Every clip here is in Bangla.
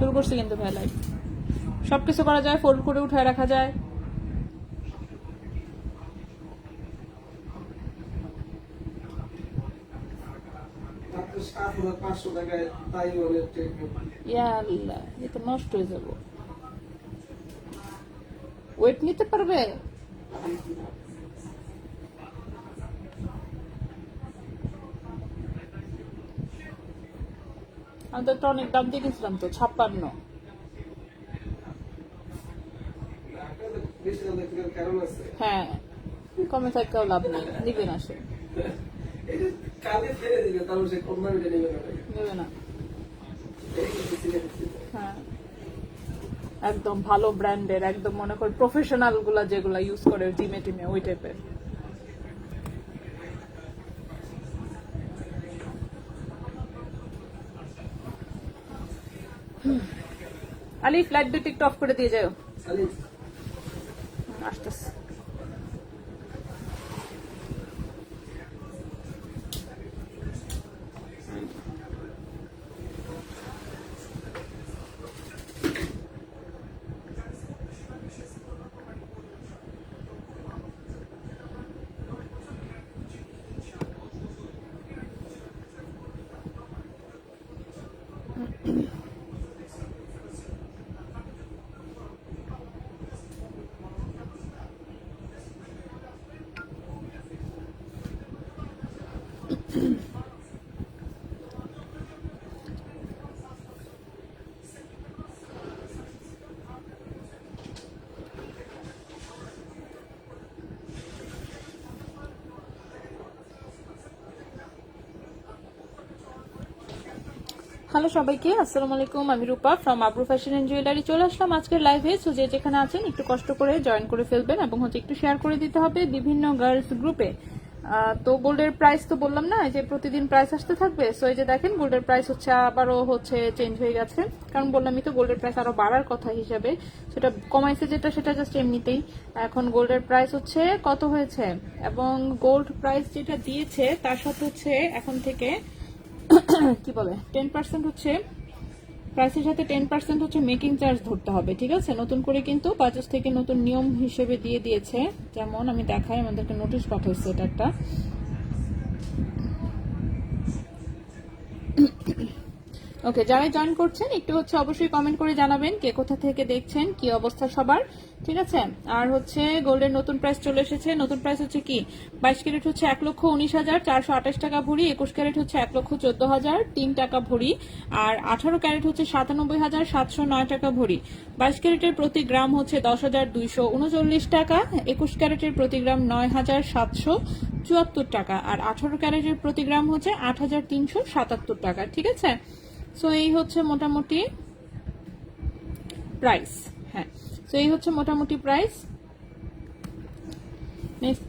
শুরু করছে কিন্তু ভাই লাইভ। সবকিছু করা যায়, ফোল্ড করে উঠায় রাখা যায়। এ তো নষ্ট হয়ে যাবো। ওয়েট নিতে পারবে? আমি তো অনেক দাম দিয়ে গেছিলাম তো, 56। হ্যাঁ, কমে থাকতেও লাভ নেই, নিবে না সে, নেবে না। হ্যাঁ, একদম ভালো ব্র্যান্ডের, একদম মনে করি প্রফেশনাল গুলা যেগুলা ইউজ করে জিমে টিমে, ওই টাইপের। আলিফ লাইট দুটো একটু অফ করে দিয়ে যাও। আসতেছে। হ্যালো সবাইকে, আসসালামু আলাইকুম। আমি রূপা from Abru fashion and jewellery. চলে আসলাম আজকের লাইভে। সো যে যেখানে আছেন একটু কষ্ট করে জয়েন করে ফেলবেন এবং হচ্ছে একটু শেয়ার করে দিতে হবে বিভিন্ন গার্লস গ্রুপে। তো গোল্ডের প্রাইস তো বললাম না যে প্রতিদিন প্রাইস আসতে থাকবে। সো এই যে দেখেন গোল্ডের প্রাইস হচ্ছে আবারও হচ্ছে চেঞ্জ হয়ে গেছে, কারণ বললামই তো গোল্ডের প্রাইস আরো বাড়ার কথা হিসাবে। সেটা কমাইছে যেটা, সেটা জাস্ট এমনিতেই। এখন গোল্ডের প্রাইস হচ্ছে কত হয়েছে, এবং গোল্ড প্রাইস যেটা দিয়েছে তার সাথে হচ্ছে এখন থেকে কি বলে 10% হচ্ছে প্রাইসের সাথে 10% হচ্ছে মেকিং চার্জ ধরতে হবে, ঠিক আছে? নতুন করে কিন্তু বাজাজ থেকে নতুন নিয়ম হিসেবে দিয়ে দিয়েছে। যেমন আমি দেখাই, আমাদেরকে নোটিশ পাঠাইছে এটা একটা। ওকে, যারা জয়েন করছেন একটু হচ্ছে অবশ্যই কমেন্ট করে জানাবেন কে কোথা থেকে দেখছেন, কি অবস্থা সবার, ঠিক আছে? আর হচ্ছে গোল্ডের নতুন প্রাইস চলে এসেছে। নতুন প্রাইস হচ্ছে কি, 22 ক্যারেট হচ্ছে 1,19,428 টাকা ভরি, 21 ক্যারেট হচ্ছে 1,14,003 টাকা ভরি, আর 18 ক্যারেট হচ্ছে 97,709 টাকা ভরি। 22 ক্যারেটের প্রতি গ্রাম হচ্ছে 10,239 টাকা, 21 ক্যারেটের প্রতি গ্রাম 9,774 টাকা, আর 18 ক্যারেটের প্রতি গ্রাম হচ্ছে 8,377 টাকা, ঠিক আছে? সো এই হচ্ছে মোটামুটি প্রাইস। হ্যাঁ, সো এই হচ্ছে মোটামুটি প্রাইস। নেক্সট,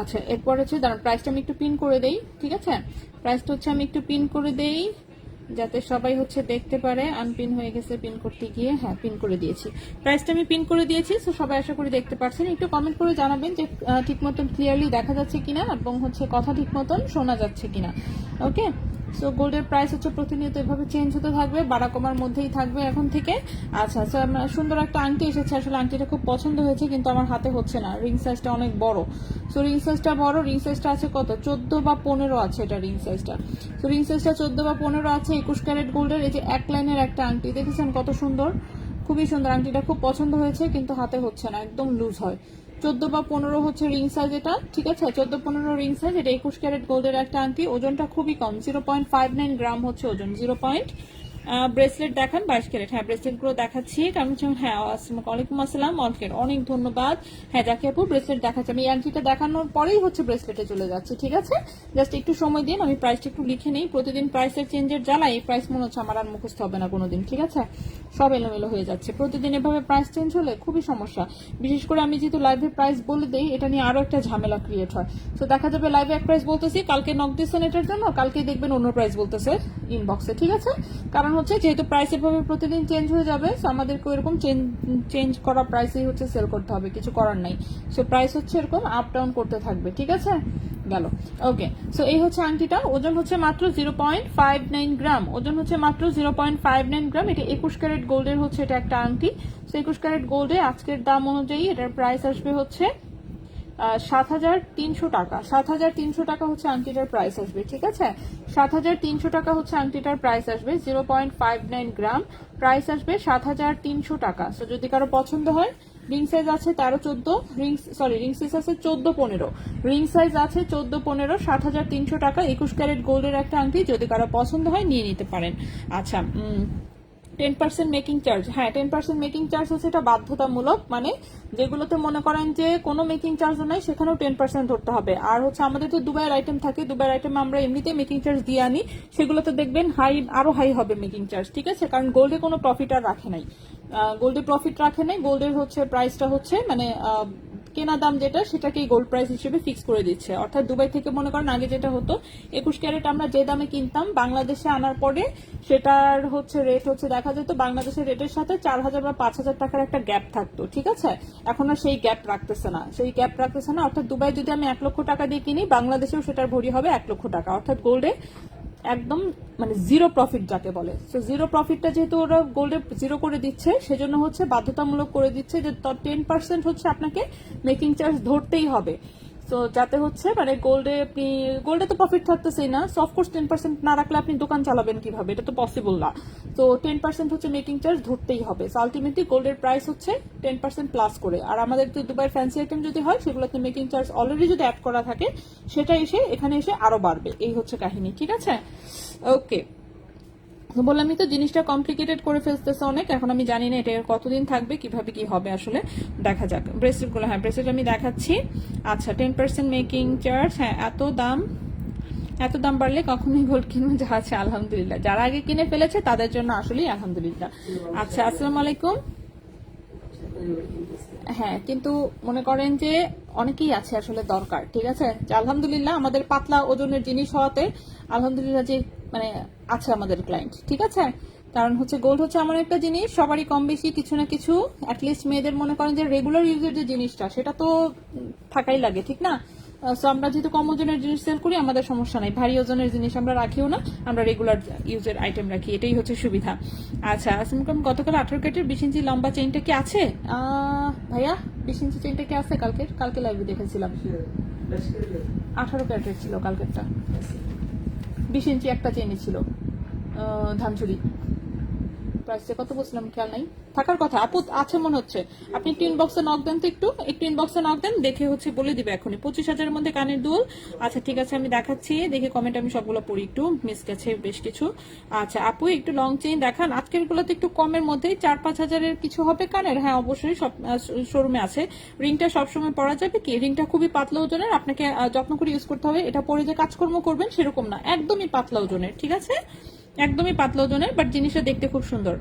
আচ্ছা এরপর হচ্ছে দাঁড়ান, প্রাইসটা আমি একটু পিন করে দেই, ঠিক আছে? প্রাইসটা হচ্ছে আমি একটু পিন করে দেই যাতে সবাই হচ্ছে দেখতে পারে। আনপিন হয়ে গেছে পিন করতে গিয়ে। হ্যাঁ, পিন করে দিয়েছি, প্রাইসটা আমি পিন করে দিয়েছি। সো সবাই আশা করি দেখতে পাচ্ছেন। একটু কমেন্ট করে জানাবেন যে ঠিক মতন ক্লিয়ারলি দেখা যাচ্ছে কিনা এবং হচ্ছে কথা ঠিক মতন শোনা যাচ্ছে কিনা। ওকে, সো গোল্ডের প্রাইস হচ্ছে প্রতিনিয়ত এভাবে চেঞ্জ হতে থাকবে, বাড়া কমার মধ্যেই থাকবে এখন থেকে। আচ্ছা আচ্ছা, সুন্দর একটা আংটি এসেছে। আসলে আংটিটা খুব পছন্দ হয়েছে কিন্তু আমার হাতে হচ্ছে না, রিং সাইজটা অনেক বড়। সো রিং সাইজটা বড়, রিং সাইজটা আছে কত, 14 বা 15 আছে এটা রিং সাইজটা। তো রিং সাইজটা 14 বা 15 আছে। 21 ক্যারেট গোল্ডের এই যে এক লাইনের একটা আংটি, দেখেছেন কত সুন্দর, খুবই সুন্দর। আংটিটা খুব পছন্দ হয়েছে কিন্তু হাতে হচ্ছে না, একদম লুজ হয়। 14 বা 15 হচ্ছে রিং সাইজ এটা, ঠিক আছে? 14-15 রিং সাইজ। এটা 21 ক্যারেট গোল্ডের একটা আংটি, ওজনটা খুবই কম, 0.59 গ্রাম হচ্ছে ওজন, 0. ব্রেসলেট দেখান 22 ক্যারেট। হ্যাঁ, ব্রেসলেট গুলো দেখাচ্ছি, কারণ হ্যাঁ ওয়ালাইকুম আসসালাম অলকের, অনেক ধন্যবাদ। হ্যাঁ জাকি আপু, ব্রেসলেট দেখাচ্ছি আমি। এই আংটিটা দেখানোর পরেই হচ্ছে ব্রেসলেটে চলে যাচ্ছে, ঠিক আছে? জাস্ট একটু সময় দিন, আমি প্রাইসটা একটু লিখে নেই। প্রতিদিন প্রাইসের চেঞ্জের জ্বালা এই প্রাইস মনে হচ্ছে আমার আর মুখস্থ হবে না কোনোদিন, ঠিক আছে? সব এলোমেলো হয়ে যাচ্ছে প্রতিদিন এভাবে প্রাইস চেঞ্জ হলে, খুবই সমস্যা। বিশেষ করে আমি যেহেতু লাইভে প্রাইস বলে দেই, এটা নিয়ে আরো একটা ঝামেলা ক্রিয়েট হয়। তো দেখা যাবে লাইভে এক প্রাইস বলতেছি, কালকে নক দিচ্ছেন এটার জন্য, কালকে দেখবেন অন্য প্রাইস বলতেছে ইনবক্সে, ঠিক আছে? কারণ হচ্ছে যেহেতু প্রাইস এভাবে প্রতিদিন চেঞ্জ হয়ে যাবে, আমাদেরকে এরকম চেঞ্জ করা প্রাইসেই হচ্ছে সেল করতে হবে, কিছু করার নাই। সো প্রাইস হচ্ছে এরকম আপ ডাউন করতে থাকবে, ঠিক আছে? গেল। ওকে, সো এই হচ্ছে আংটিটা, ওজন হচ্ছে মাত্র 0.59 গ্রাম, ওজন হচ্ছে মাত্র 0.59 গ্রাম। এটা 21 ক্যারেট গোল্ডের হচ্ছে এটা একটা আংটি। সো 21 ক্যারেট গোল্ডে আজকের দাম অনুযায়ী এটার প্রাইস আসবে হচ্ছে 7,300 টাকা। 7,300 টাকা হচ্ছে আংটিটার প্রাইস আসবে, ঠিক আছে? 7,300 টাকা হচ্ছে আংটিটার প্রাইস আসবে, 0.59 গ্রাম, প্রাইস আসবে 7,300 টাকা। সো যদি কারো পছন্দ হয়, রিং সাইজ আছে 13-14, রিং সাইজ আছে 14-15, রিং সাইজ আছে 14-15, 7,300 টাকা 21 ক্যারেট গোল্ডের একটা আংটি। যদি কারো পছন্দ হয় নিয়ে নিতে পারেন। আচ্ছা, 10% মেকিং চার্জ, হ্যাঁ 10% মেকিং চার্জ হচ্ছে এটা বাধ্যতামূলক, মানে যেগুলোতে মনে করেন যে কোনো মেকিং চার্জও নাই সেখানেও 10% ধরতে হবে। আর হচ্ছে আমাদের তো দুবাইয়ের আইটেম থাকে, দুবাইয়ের আইটেম আমরা এমনিতে মেকিং চার্জ দিয়ে আনি, সেগুলোতে দেখবেন আরো হাই হবে মেকিং চার্জ, ঠিক আছে? কারণ গোল্ডে কোনো প্রফিট আর রাখে নাই, গোল্ডে প্রফিট রাখে নাই, গোল্ডের হচ্ছে প্রাইসটা হচ্ছে মানে কেনা দাম যেটা সেটাকেই গোল্ড প্রাইস হিসেবে ফিক্স করে দিচ্ছে। অর্থাৎ দুবাই থেকে মনে করেন আগে যেটা হতো 21 ক্যারেট আমরা যে দামে কিনতাম, বাংলাদেশে আনার পরে সেটার হচ্ছে রেট হচ্ছে দেখা যেত বাংলাদেশের রেটের সাথে 4,000 বা 5,000 টাকার একটা গ্যাপ থাকতো, ঠিক আছে? এখন আর সেই গ্যাপ রাখতেছে না, অর্থাৎ দুবাই যদি আমি 1 লক্ষ টাকা দিয়ে কিনি, বাংলাদেশেও সেটার ভরি হবে 1 লক্ষ টাকা। অর্থাৎ গোল্ডে একদম মানে জিরো প্রফিট যাকে বলে। তো জিরো প্রফিটটা যেহেতু ওরা গোল্ডে জিরো করে দিচ্ছে, সেজন্য হচ্ছে বাধ্যতামূলক করে দিচ্ছে যে 10% হচ্ছে আপনাকে মেকিং চার্জ ধরতেই হবে। তো যাতে হচ্ছে মানে গোল্ডে তো প্রফিট থাকতেছেই না, সো অফকোর্স 10% না রাখলে আপনি দোকান চালাবেন কিভাবে, এটা তো পসিবল না। তো 10% হচ্ছে মেকিং চার্জ ধরতেই হবে। সো আলটিমেটলি গোল্ডের প্রাইস হচ্ছে 10% প্লাস করে। আর আমাদের তো দুবাই ফ্যান্সি আইটেম যদি হয়, সেগুলোতে মেকিং চার্জ অলরেডি যদি অ্যাড করা থাকে, সেটা এখানে এসে আরো বাড়বে। এই হচ্ছে কাহিনী, ঠিক আছে? ওকে, বললামই তো জিনিসটা কমপ্লিকেটেড করে ফেলতেছে অনেক। এখন আমি জানি না এটা কতদিন থাকবে, কিভাবে কি হবে, আসলে দেখা যাক। ব্রেসলেট গুলো, হ্যাঁ ব্রেসলেট আমি দেখাচ্ছি। আচ্ছা, 10% মেকিং চার্জ, হ্যাঁ এত দাম বাড়লে কখনোই গোল্ড কিনবে, যা আছে আলহামদুলিল্লাহ, যারা আগে কিনে ফেলেছে তাদের জন্য আসলেই আলহামদুলিল্লাহ। আচ্ছা, আসসালামু আলাইকুম। হ্যাঁ, কিন্তু মনে করেন যে অনেকেই আছে আসলে দরকার, ঠিক আছে? আলহামদুলিল্লাহ আমাদের পাতলা ওজনের জিনিস হওয়াতে আলহামদুলিল্লাহ যে মানে আছে আমাদের ক্লায়েন্ট, ঠিক আছে? কারণ হচ্ছে গোল্ড হচ্ছে এমন একটা জিনিস, সবারই কম বেশি কিছু না কিছু, অ্যাটলিস্ট মেয়েদের মনে করেন যে রেগুলার ইউজের যে জিনিসটা সেটা তো থাকাই লাগে, ঠিক না? সো আমরা যেহেতু কম ওজনের জিনিস সেল করি, আমাদের সমস্যা নাই, ভারী ওজনের জিনিস আমরা রাখিও না, আমরা রেগুলার ইউজের আইটেম রাখি, এটাই হচ্ছে সুবিধা। আচ্ছা, আসসালাম, গতকাল 18 ক্যারেটের 20 ইঞ্চি লম্বা চেইনটা কি আছে ভাইয়া? 20 ইঞ্চি চেইনটা কি আছে? কালকে লাইভে দেখেছিলাম 18 ক্যারেটের ছিল কালকেরটা, 20 ইঞ্চি একটা চেইনই ছিল, ধানচুরি। প্রাইসটা কত বলছিলাম খেয়াল নাই, থাকার কথা আপু আছে মনে হচ্ছে। আপনি একটু ইনবক্সে নক দেন তো, একটু ইনবক্সে নক দেন, দেখে হচ্ছে বলে দিবে এখনই। 25,000-এর মধ্যে কানের দুল। আচ্ছা ঠিক আছে, আমি দেখাচ্ছি, দেখে কমেন্ট আমি সবগুলো পড়ি, একটু মিস গেছে বেশ কিছু। আচ্ছা আপু, একটু লং চেইন দেখান, আজকের গুলোতে একটু কমের মধ্যেই 4-5 হাজারের কিছু হবে কানের। হ্যাঁ অবশ্যই, সব শোরুমে আছে। রিংটা সবসময় পরা যাবে কি? রিংটা খুবই পাতলা ওজনের, আপনাকে যত্ন করে ইউজ করতে হবে। এটা পরে যে কাজকর্ম করবেন সেরকম না, একদমই পাতলা ওজনের, ঠিক আছে? একদমই পাতলা ওজনের, বাট জিনিসটা দেখতে খুব সুন্দর।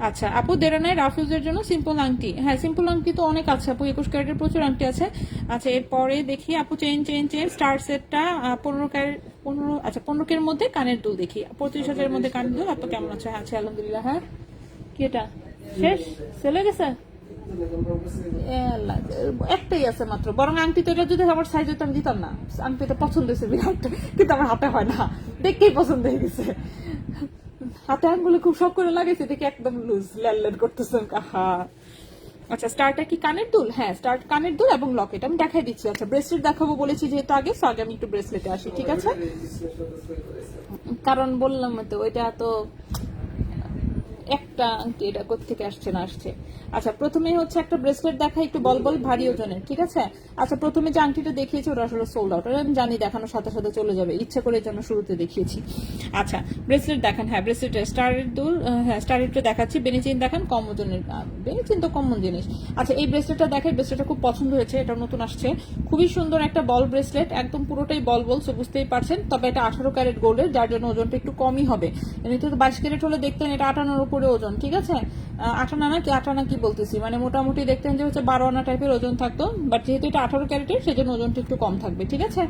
আচ্ছা আপু, দেরানায় রাফিউজের জন্য সিম্পল আংটি, হ্যাঁ সিম্পল আংটি তো অনেক আছে আপু, 21 ক্যারেটের প্রচুর আংটি আছে। আচ্ছা এরপরে দেখি আপু, চেইন স্টার সেটটা 15 ক্যারেট, 15, আচ্ছা 15 মধ্যে কানের দুল দেখি, 25,000-এর মধ্যে কানের দুল। আপু কেমন আছে? আচ্ছা আলহামদুলিল্লাহ। হ্যাঁ কি এটা শেষ চলে গেছে? একটাই আছে মাত্র, বরং আংটি তো এটা যদি আমার সাইজ হতো আমি দিতাম না। আংটিটা পছন্দ হয়েছে বিরাট, কিন্তু আমার হাতে হয় না, দেখতেই পছন্দ হয়ে গেছে। হাতে আঙ্গুলে খুব শখ করে লাগাইছে, দেখি একদম লুজ ল্যাল করতেছে। আচ্ছা, স্টারটা কি কানের দুল? হ্যাঁ স্টার্ট কানের দুল এবং লকেট আমি দেখাই দিচ্ছি। আচ্ছা ব্রেসলেট দেখাবো বলেছি যেহেতু আগে, আগে আমি একটু ব্রেসলেটে আসি, ঠিক আছে? কারণ বললাম তো ওইটা তো একটা আংটি, এটা কোথেকে আসছে না আসছে। আচ্ছা প্রথমেই হচ্ছে একটা ব্রেসলেট দেখা, একটু বল ভারী ওজনের, ঠিক আছে? আচ্ছা প্রথমে যে আংটিটা দেখিয়েছি ওটা আসলে সোল্ড আউট, আমি জানি দেখানোর সাথে সাথে চলে যাবে, ইচ্ছা করে জন্য শুরুতে দেখিয়েছি। আচ্ছা ব্রেসলেট দেখান, হ্যাঁ ব্রেসলেট স্টারের দুল, হ্যাঁ স্টারেরটা দেখাচ্ছি। বেনিচিন দেখান, কম ওজনের, বেনিচিন তো কমন জিনিস। আচ্ছা এই ব্রেসলেটটা দেখাই, ব্রেসলেটটা খুব পছন্দ হয়েছে, এটা নতুন আসছে, খুবই সুন্দর একটা বল ব্রেসলেট, একদম পুরোটাই বল সো বুঝতেই পারছেন। তবে এটা 18 ক্যারেট গোল্ডের, যার জন্য ওজনটা একটু কমই হবে। এমনিতে তো 22 ক্যারেট হলে দেখতেন এটা 58-এর উপরে ওজন, ঠিক আছে? 58 কি বলতেছি, মানে মোটামুটি দেখতেন যে হচ্ছে 12 আনা টাইপের ওজন থাকতো, বাট যেহেতু এটা 18 ক্যারেটের সেজন্য ওজনটা একটু কম থাকবে, ঠিক আছে?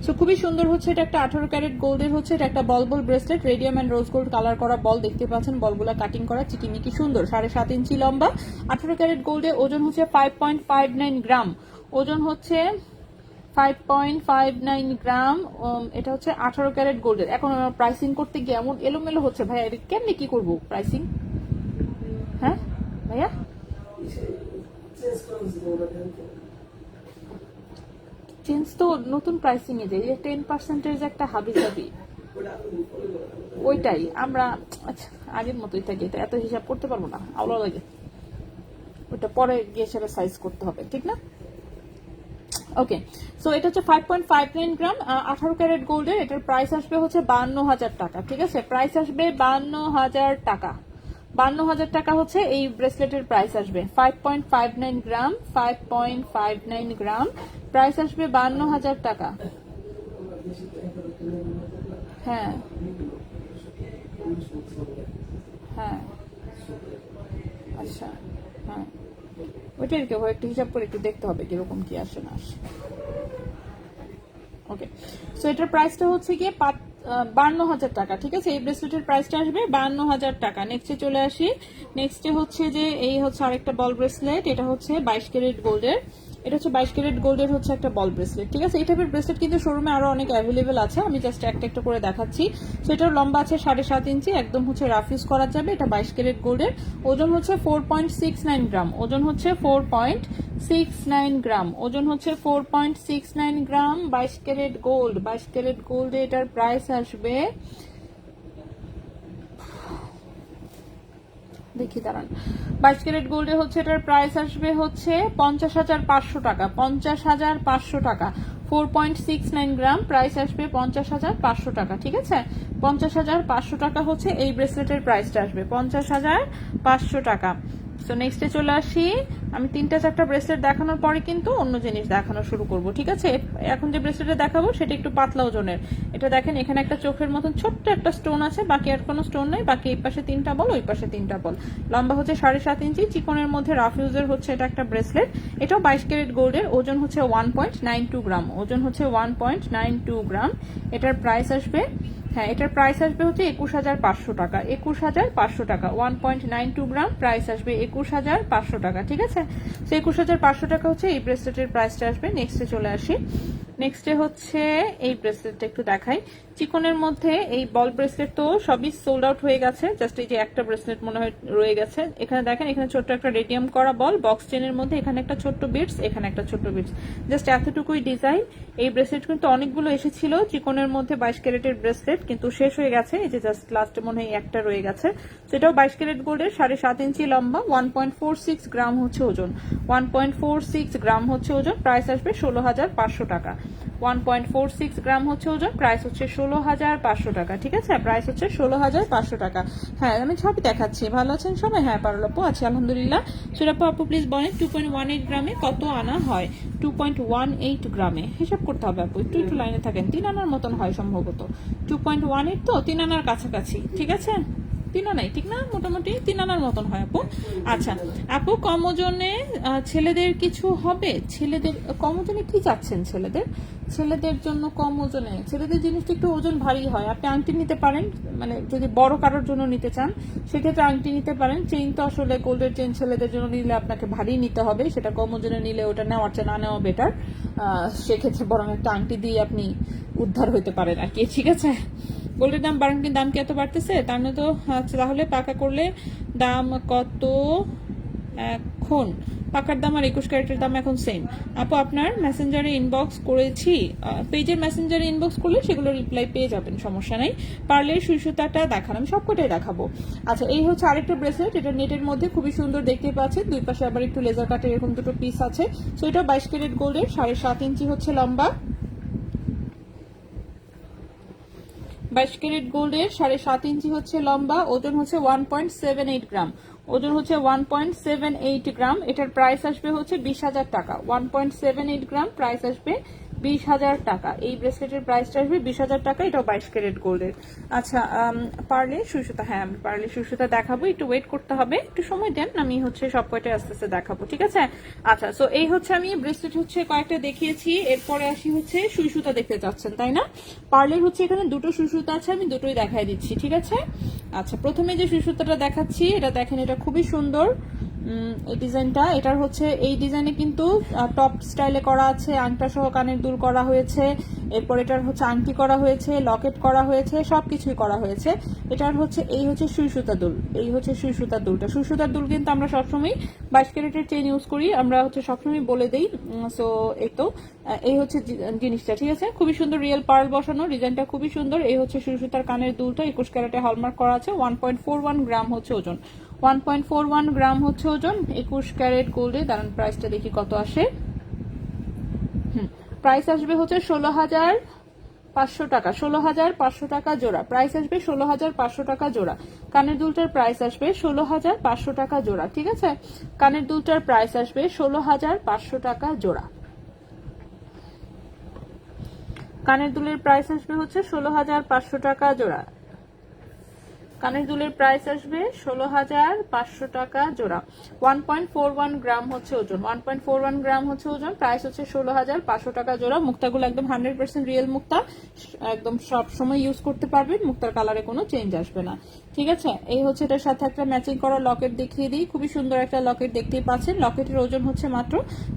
সো খুবই সুন্দর হচ্ছে, এটা একটা 18 ক্যারেট গোল্ডের হচ্ছে, এটা একটা ball bracelet, radium and rose gold colour করা বল, দেখতে পাচ্ছেন বলগুলা কাটিং করা চিকিমিকি সুন্দর, 7.5 ইঞ্চি লম্বা, 18 ক্যারেট গোল্ডে, ওজন হচ্ছে 5.59 গ্রাম, ওজন হচ্ছে 5.59 গ্রাম। এটা হচ্ছে 18 ক্যারেট গোল্ডের। এখন আমার প্রাইসিং করতে গিয়ে এমন এলোমেলো হচ্ছে ভাইয়া, এটা কেমনি কি করবো প্রাইসিং? হ্যাঁ ভাইয়া, চেঞ্জ তো নতুন প্রাইসিং এ যায়, 10% একটা হাবি যাবি, ওইটাই আমরা আচ্ছা আগের মতোই থাকি, এটা এত হিসাব করতে পারবো না, আওলা লাগে, ওটা পরে গিয়ে সেটা সাইজ করতে হবে, ঠিক না? ওকে, সো এটা হচ্ছে 5.59 গ্রাম 18 ক্যারেট গোল্ডের। এটার প্রাইস আসবে হচ্ছে 52,000 টাকা, ঠিক আছে? প্রাইস আসবে 52,000 টাকা। 52,000 টাকা হচ্ছে এই ব্রেসলেটের প্রাইস আসবে। 5.59 গ্রাম, 5.59 গ্রাম, প্রাইস আসবে 52,000 টাকা। হ্যাঁ হ্যাঁ, আচ্ছা, হ্যাঁ ওইটাই আর কি, একটু হিসাব করে একটু দেখতে হবে কিরকম কি আসে না আসে। ওকে, সো এটার প্রাইসটা হচ্ছে গিয়ে 52,000 টাকা, ঠিক আছে? এই ব্রেসলেটের প্রাইসটা আসবে 52,000 টাকা। নেক্সটে চলে আসি। নেক্সটে হচ্ছে যে এই হচ্ছে আরেকটা বল ব্রেসলেট, এটা হচ্ছে 22 ক্যারেট গোল্ডের। এটা হচ্ছে 22 ক্যারেট গোল্ডের হচ্ছে একটা বল ব্রেসলেট, ঠিক আছে? এই টাইপের ব্রেসলেট কিন্তু শোরুমে আরো অনেক অ্যাভেলেবেল আছে, আমি জাস্ট একটা একটা করে দেখাচ্ছি। সো এটার লম্বা আছে 7.5 ইঞ্চি, একদম হচ্ছে রাফ ইউজ করা যাবে। এটা 22 ক্যারেট গোল্ডের, ওজন হচ্ছে 4.69 গ্রাম, ওজন হচ্ছে 4.69 গ্রাম, ওজন হচ্ছে 4.69 গ্রাম। 22 ক্যারেট গোল্ড, 22 ক্যারেট গোল্ডে এটার প্রাইস আসবে, দেখি দাঁড়ান, 22 ক্যারেট গোল্ডে হচ্ছে এটার প্রাইস আসবে হচ্ছে 50,500 টাকা, 50,500 টাকা। 4.69 গ্রাম, প্রাইস আসবে 50,500 টাকা, ঠিক আছে? 50,500 টাকা হচ্ছে এই ব্রেসলেটের প্রাইসটা আসবে, 50,500 টাকা। সো নেক্সটে চলে আসি। আমি 3-4টা ব্রেসলেট দেখানোর পরে কিন্তু অন্য জিনিস দেখানো শুরু করব, ঠিক আছে? এখন যে ব্রেসলেটটা দেখাবো সেটা একটু পাতলা ওজনের। এটা দেখেন, এখানে একটা চোখের মতন ছোট্ট একটা স্টোন আছে, বাকি আর কোনো স্টোন নাই, বাকি এই পাশে 3টা বল, ওই পাশে 3টা বল। লম্বা হচ্ছে 7.5 ইঞ্চি, চিকনের মধ্যে রাফ ইউজের হচ্ছে এটা একটা ব্রেসলেট। এটাও 22 ক্যারেট গোল্ডের, ওজন হচ্ছে 1.92 গ্রাম, ওজন হচ্ছে 1.92 গ্রাম। এটার প্রাইস আসবে, হ্যাঁ এটার প্রাইস আসবে হচ্ছে 21,500 টাকা, 21,500 টাকা। 1.92 গ্রাম, প্রাইস আসবে 21,500 টাকা, ঠিক আছে? তো 21,500 টাকা হচ্ছে এই ব্রেসলেটের প্রাইসটা আসবে। নেক্সটে চলে আসি। নেক্সটে হচ্ছে এই ব্রেসলেটটা একটু দেখাই। চিকনের মধ্যে এই বল ব্রেসলেট তো সবই সোল্ড আউট হয়ে গেছে, জাস্ট এই যে একটা ব্রেসলেট মনে হয় রয়ে গেছে। এখানে দেখেন, এখানে ছোট্ট একটা রেডিয়াম করা বল, বক্স চেনের মধ্যে, এখানে একটা ছোট্ট বিটস, এখানে একটা ছোট্ট বিটস, জাস্ট এতটুকুই ডিজাইন। এই ব্রেসলেট কিন্তু অনেকগুলো এসেছিল চিকনের মধ্যে 22 ক্যারেটের ব্রেসলেট, কিন্তু শেষ হয়ে গেছে, এই যে জাস্ট লাস্টে মনে হয় একটা রয়ে গেছে। সেটাও 22 ক্যারেট গোল্ডের, 7.5 ইঞ্চি লম্বা, 1.46 গ্রাম হচ্ছে ওজন, 1.46 গ্রাম হচ্ছে ওজন। প্রাইস আসবে 16,500 টাকা। 1.46 গ্রাম হচ্ছে ওজন, প্রাইস হচ্ছে 16,500 টাকা, ঠিক আছে? প্রাইস হচ্ছে 16,500 টাকা। হ্যাঁ আমি সবই দেখাচ্ছি। ভালো আছেন সবাই? হ্যাঁ পারুল আপু আছি আলহামদুলিল্লাহ। সুরাপু আপু প্লিজ বলেন 2.18 গ্রামে কত আনা হয়? 2.18 গ্রামে হিসাব করতে হবে আপু, একটু একটু লাইনে থাকেন। 3 আনার মতন হয় সম্ভবত, 2.18 তো 3 আনার কাছাকাছি, ঠিক আছে? 3 আনাই ঠিক না, মোটামুটি 3 আনার মতন হয় আপু। আচ্ছা আপু, কম ওজনে ছেলেদের কিছু হবে? ছেলেদের কম ওজনে কি চাচ্ছেন? ছেলেদের জন্য কম ওজনে, ছেলেদের জিনিসটা একটু ওজন ভারী হয়। আপনি আংটি নিতে পারেন, মানে যদি বড় কারোর জন্য নিতে চান সেক্ষেত্রে আংটি নিতে পারেন। চেইন তো আসলে গোল্ডের চেইন ছেলেদের জন্য নিলে আপনাকে ভারী নিতে হবে, সেটা কম ওজনে নিলে ওটা নেওয়ার চেয়ে না নেওয়া বেটার। সেক্ষেত্রে বরং একটা আংটি দিয়ে আপনি উদ্ধার হইতে পারেন আর কি, ঠিক আছে? গোল্ডের দাম বাড়ান, কিন্তু দাম কি এত বাড়তেছে? তার না তো। আচ্ছা তাহলে পাকা করলে দাম কত এখন? পাকার দাম আর 21 ক্যারেটের দাম এখন সেম। আপু আপনার মেসেঞ্জারে ইনবক্স করেছি, পেজের মেসেঞ্জারে ইনবক্স করলে সেগুলো রিপ্লাই পেয়ে যাবেন, সমস্যা নাই। পারলে সুই সুতাটা দেখান, আমি সবকটাই দেখাবো। আচ্ছা এই হচ্ছে আরেকটা ব্রেসলেট, এটা নেটের মধ্যে খুবই সুন্দর দেখতে পাচ্ছেন, দুই পাশে আবার একটু লেজার কাটের এরকম দুটো পিস আছে। সো এটা 22 ক্যারেট গোল্ডের, 7.5 ইঞ্চি হচ্ছে লম্বা, 22 ক্যারেট গোল্ডের, 7.5 ইঞ্চি হচ্ছে লম্বা, ওজন হচ্ছে 1.78 গ্রাম, ওজন হচ্ছে 1.78 গ্রাম। এটার প্রাইস আসবে হচ্ছে 20,000 টাকা। 1.78 গ্রাম, প্রাইস আসবে 20,000 টাকা। এই ব্রেসলেটের প্রাইসটা আসবে 20,000 টাকা। এটাও 22 ক্যারেট গোল্ডের। আচ্ছা পার্লে সুই সুতা, হ্যাঁ আমি পার্লে সুই সুতা দেখাবো, একটু ওয়েট করতে হবে, একটু সময় দেন, আমি হচ্ছে সব কয়টা আস্তে আস্তে দেখাবো, ঠিক আছে? আচ্ছা সো এই হচ্ছে আমি ব্রেসলেট হচ্ছে কয়েকটা দেখিয়েছি, এরপরে আসি হচ্ছে সুই সুতা দেখতে চাচ্ছেন তাই না? পার্লের হচ্ছে এখানে দুটো সুই সুতা আছে, আমি দুটোই দেখাই দিচ্ছি, ঠিক আছে? আচ্ছা প্রথমে যে সুই সুতাটা দেখাচ্ছি এটা দেখেন, এটা খুবই সুন্দর, এই ডিজাইনটা, এটার হচ্ছে এই ডিজাইনে কিন্তু টপ স্টাইলে করা আছে, আংটা সহ কানের দুল করা হয়েছে, এরপর এটার হচ্ছে আংটি করা হয়েছে, লকেট করা হয়েছে, সবকিছুই করা হয়েছে। এটার হচ্ছে এই হচ্ছে সুই সুতা দুল, এই হচ্ছে সুই সুতার দুলটা। সুই সুতার দুল কিন্তু আমরা সবসময় 22 ক্যারেটের চেইন ইউজ করি, আমরা হচ্ছে সবসময় বলে দিই। সো এই তো এই হচ্ছে জিনিসটা, ঠিক আছে। খুবই সুন্দর রিয়েল পার্ল বসানো, ডিজাইনটা খুবই সুন্দর। এই হচ্ছে সুই সুতার কানের দুলটা, 21 ক্যারেটে হলমার্ক করা আছে। 1.41 গ্রাম হচ্ছে ওজন, 1.41 গ্রাম হচ্ছে ওজন, 21 ক্যারেট গোল্ডে। দাঁড়ান প্রাইসটা দেখি কত আসে। প্রাইস আসবে হচ্ছে 16,500 টাকা, 16,500 টাকা জোড়া। প্রাইস আসবে 16,500 টাকা জোড়া। কানের দুলটার প্রাইস আসবে 16,500 টাকা জোড়া, ঠিক আছে। কানের দুলটার প্রাইস আসবে 16,500 টাকা জোড়া। কানের দুলের প্রাইস আসবে হচ্ছে 16,500 টাকা জোড়া। কানের দুলের প্রাইস আসবে 16,500 টাকা জোড়া। 1.41 গ্রাম হচ্ছে ওজন, 1.41 গ্রাম হচ্ছে ওজন। প্রাইস হচ্ছে 16,500 টাকা জোড়া। মুক্তাগুলো একদম 100% রিয়েল মুক্তা, একদম সব সময় ইউজ করতে পারবেন, মুক্তার কালারে কোনো চেঞ্জ আসবে না, ঠিক আছে। এই হচ্ছে এটার সাথে একটা ম্যাচিং করা লকেট দেখিয়ে দিই। খুবই সুন্দর একটা লকেট দেখতেই পাচ্ছেন। লকেটের ওজন হচ্ছে মাত্র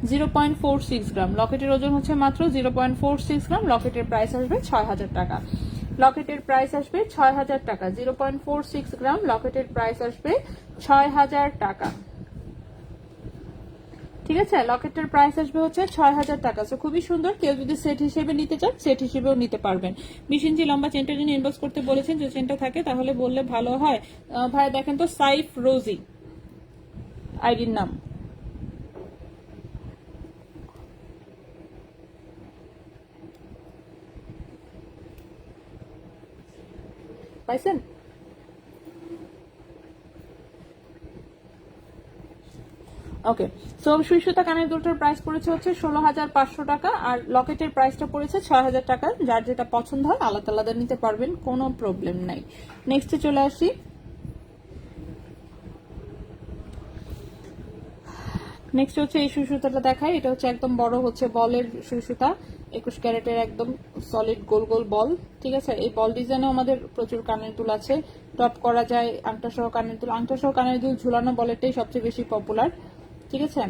0.46 গ্রাম। লকেটের ওজন হচ্ছে মাত্র 0.46 গ্রাম। লকেটের প্রাইস আসবে 6,000 টাকা। লকেটের প্রাইস আসবে 6,000 টাকা। 0.46 গ্রাম, লকেটের প্রাইস আসবে 6,000 টাকা, ঠিক আছে। লকেটের প্রাইস আসবে হচ্ছে 6,000 টাকা। সো খুবই সুন্দর, কেউ যদি সেট হিসেবে নিতে চান সেট হিসেবেও নিতে পারবেন। 20 ইঞ্চি লম্বা চেনটার জন্য ইনবক্স করতে বলেছেন, যে চেনটা থাকে তাহলে বললে ভালো হয়। ভাই দেখেন তো, সাইফ রোজি আইডির নাম, পাইছেন? ওকে, সো সুই সুতা কানের দুলটার প্রাইস পড়েছে হচ্ছে 16,500 টাকা, আর লকেটের প্রাইসটা পড়েছে 6,000 টাকা। যার যেটা পছন্দ হয় আলাদা আলাদা নিতে পারবেন, কোনো প্রবলেম নাই। নেক্সটে চলে আসি। নেক্সট হচ্ছে এই সুই সুতাটা দেখাই। এটা হচ্ছে একদম বড় হচ্ছে বলের সুই সুতা, 21 ক্যারেটের একদম সলিড গোল গোল বল, ঠিক আছে। এই বল ডিজাইনেও আমাদের প্রচুর কানের দুল আছে, টপ করা যায় আংটা সহ কানের দুল। আংটা সহ কানের দুল ঝুলানো বলেরটাই সবচেয়ে বেশি পপুলার, ঠিক আছে।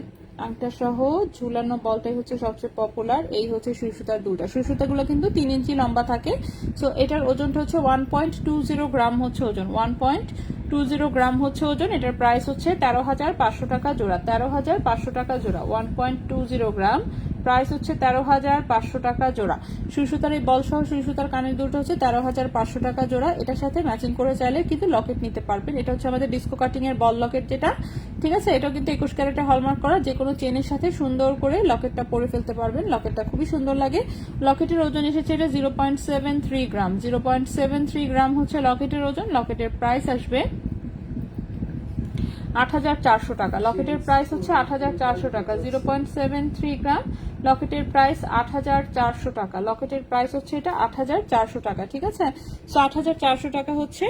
আংটা সহ ঝুলানো বলটাই হচ্ছে সবচেয়ে পপুলার। এই হচ্ছে সুই সুতার দুলটা। সুই সুতাগুলো কিন্তু 3 ইঞ্চি লম্বা থাকে। সো এটার ওজনটা হচ্ছে 1.20 গ্রাম হচ্ছে ওজন, 1.20 গ্রাম হচ্ছে ওজন। এটার প্রাইস হচ্ছে 13,500 টাকা জোড়া, 13,500 টাকা জোড়া। 1.20 গ্রাম, প্রাইস হচ্ছে 13,500 টাকা জোড়া। সুই সুতার এই বল সহ সুই সুতার কানের দুলটা হচ্ছে 13,500 টাকা জোড়া। এটার সাথে ম্যাচিং করে চাইলে কিন্তু লকেট নিতে পারবেন। এটা হচ্ছে আমাদের ডিস্কো কাটিং এর বল লকেট যেটা, ঠিক আছে। এটাও কিন্তু 21 ক্যারেটে হলমার্ক করা, যে কোনো চেনের সাথে সুন্দর করে লকেটটা পরে ফেলতে পারবেন। লকেটটা খুবই সুন্দর লাগে। লকেটের ওজন এসেছে এটা 0.73 গ্রাম, 0.73 গ্রাম হচ্ছে লকেটের ওজন। লকেটের প্রাইস আসবে 8,400 টাকা। লকেটের প্রাইস হচ্ছে 8,400 টাকা। 0.73 গ্রাম, লকেটের প্রাইস 8,400 টাকা। লকেটের প্রাইস হচ্ছে এটা 8,400 টাকা, ঠিক আছে। সো 8,400 টাকা হচ্ছে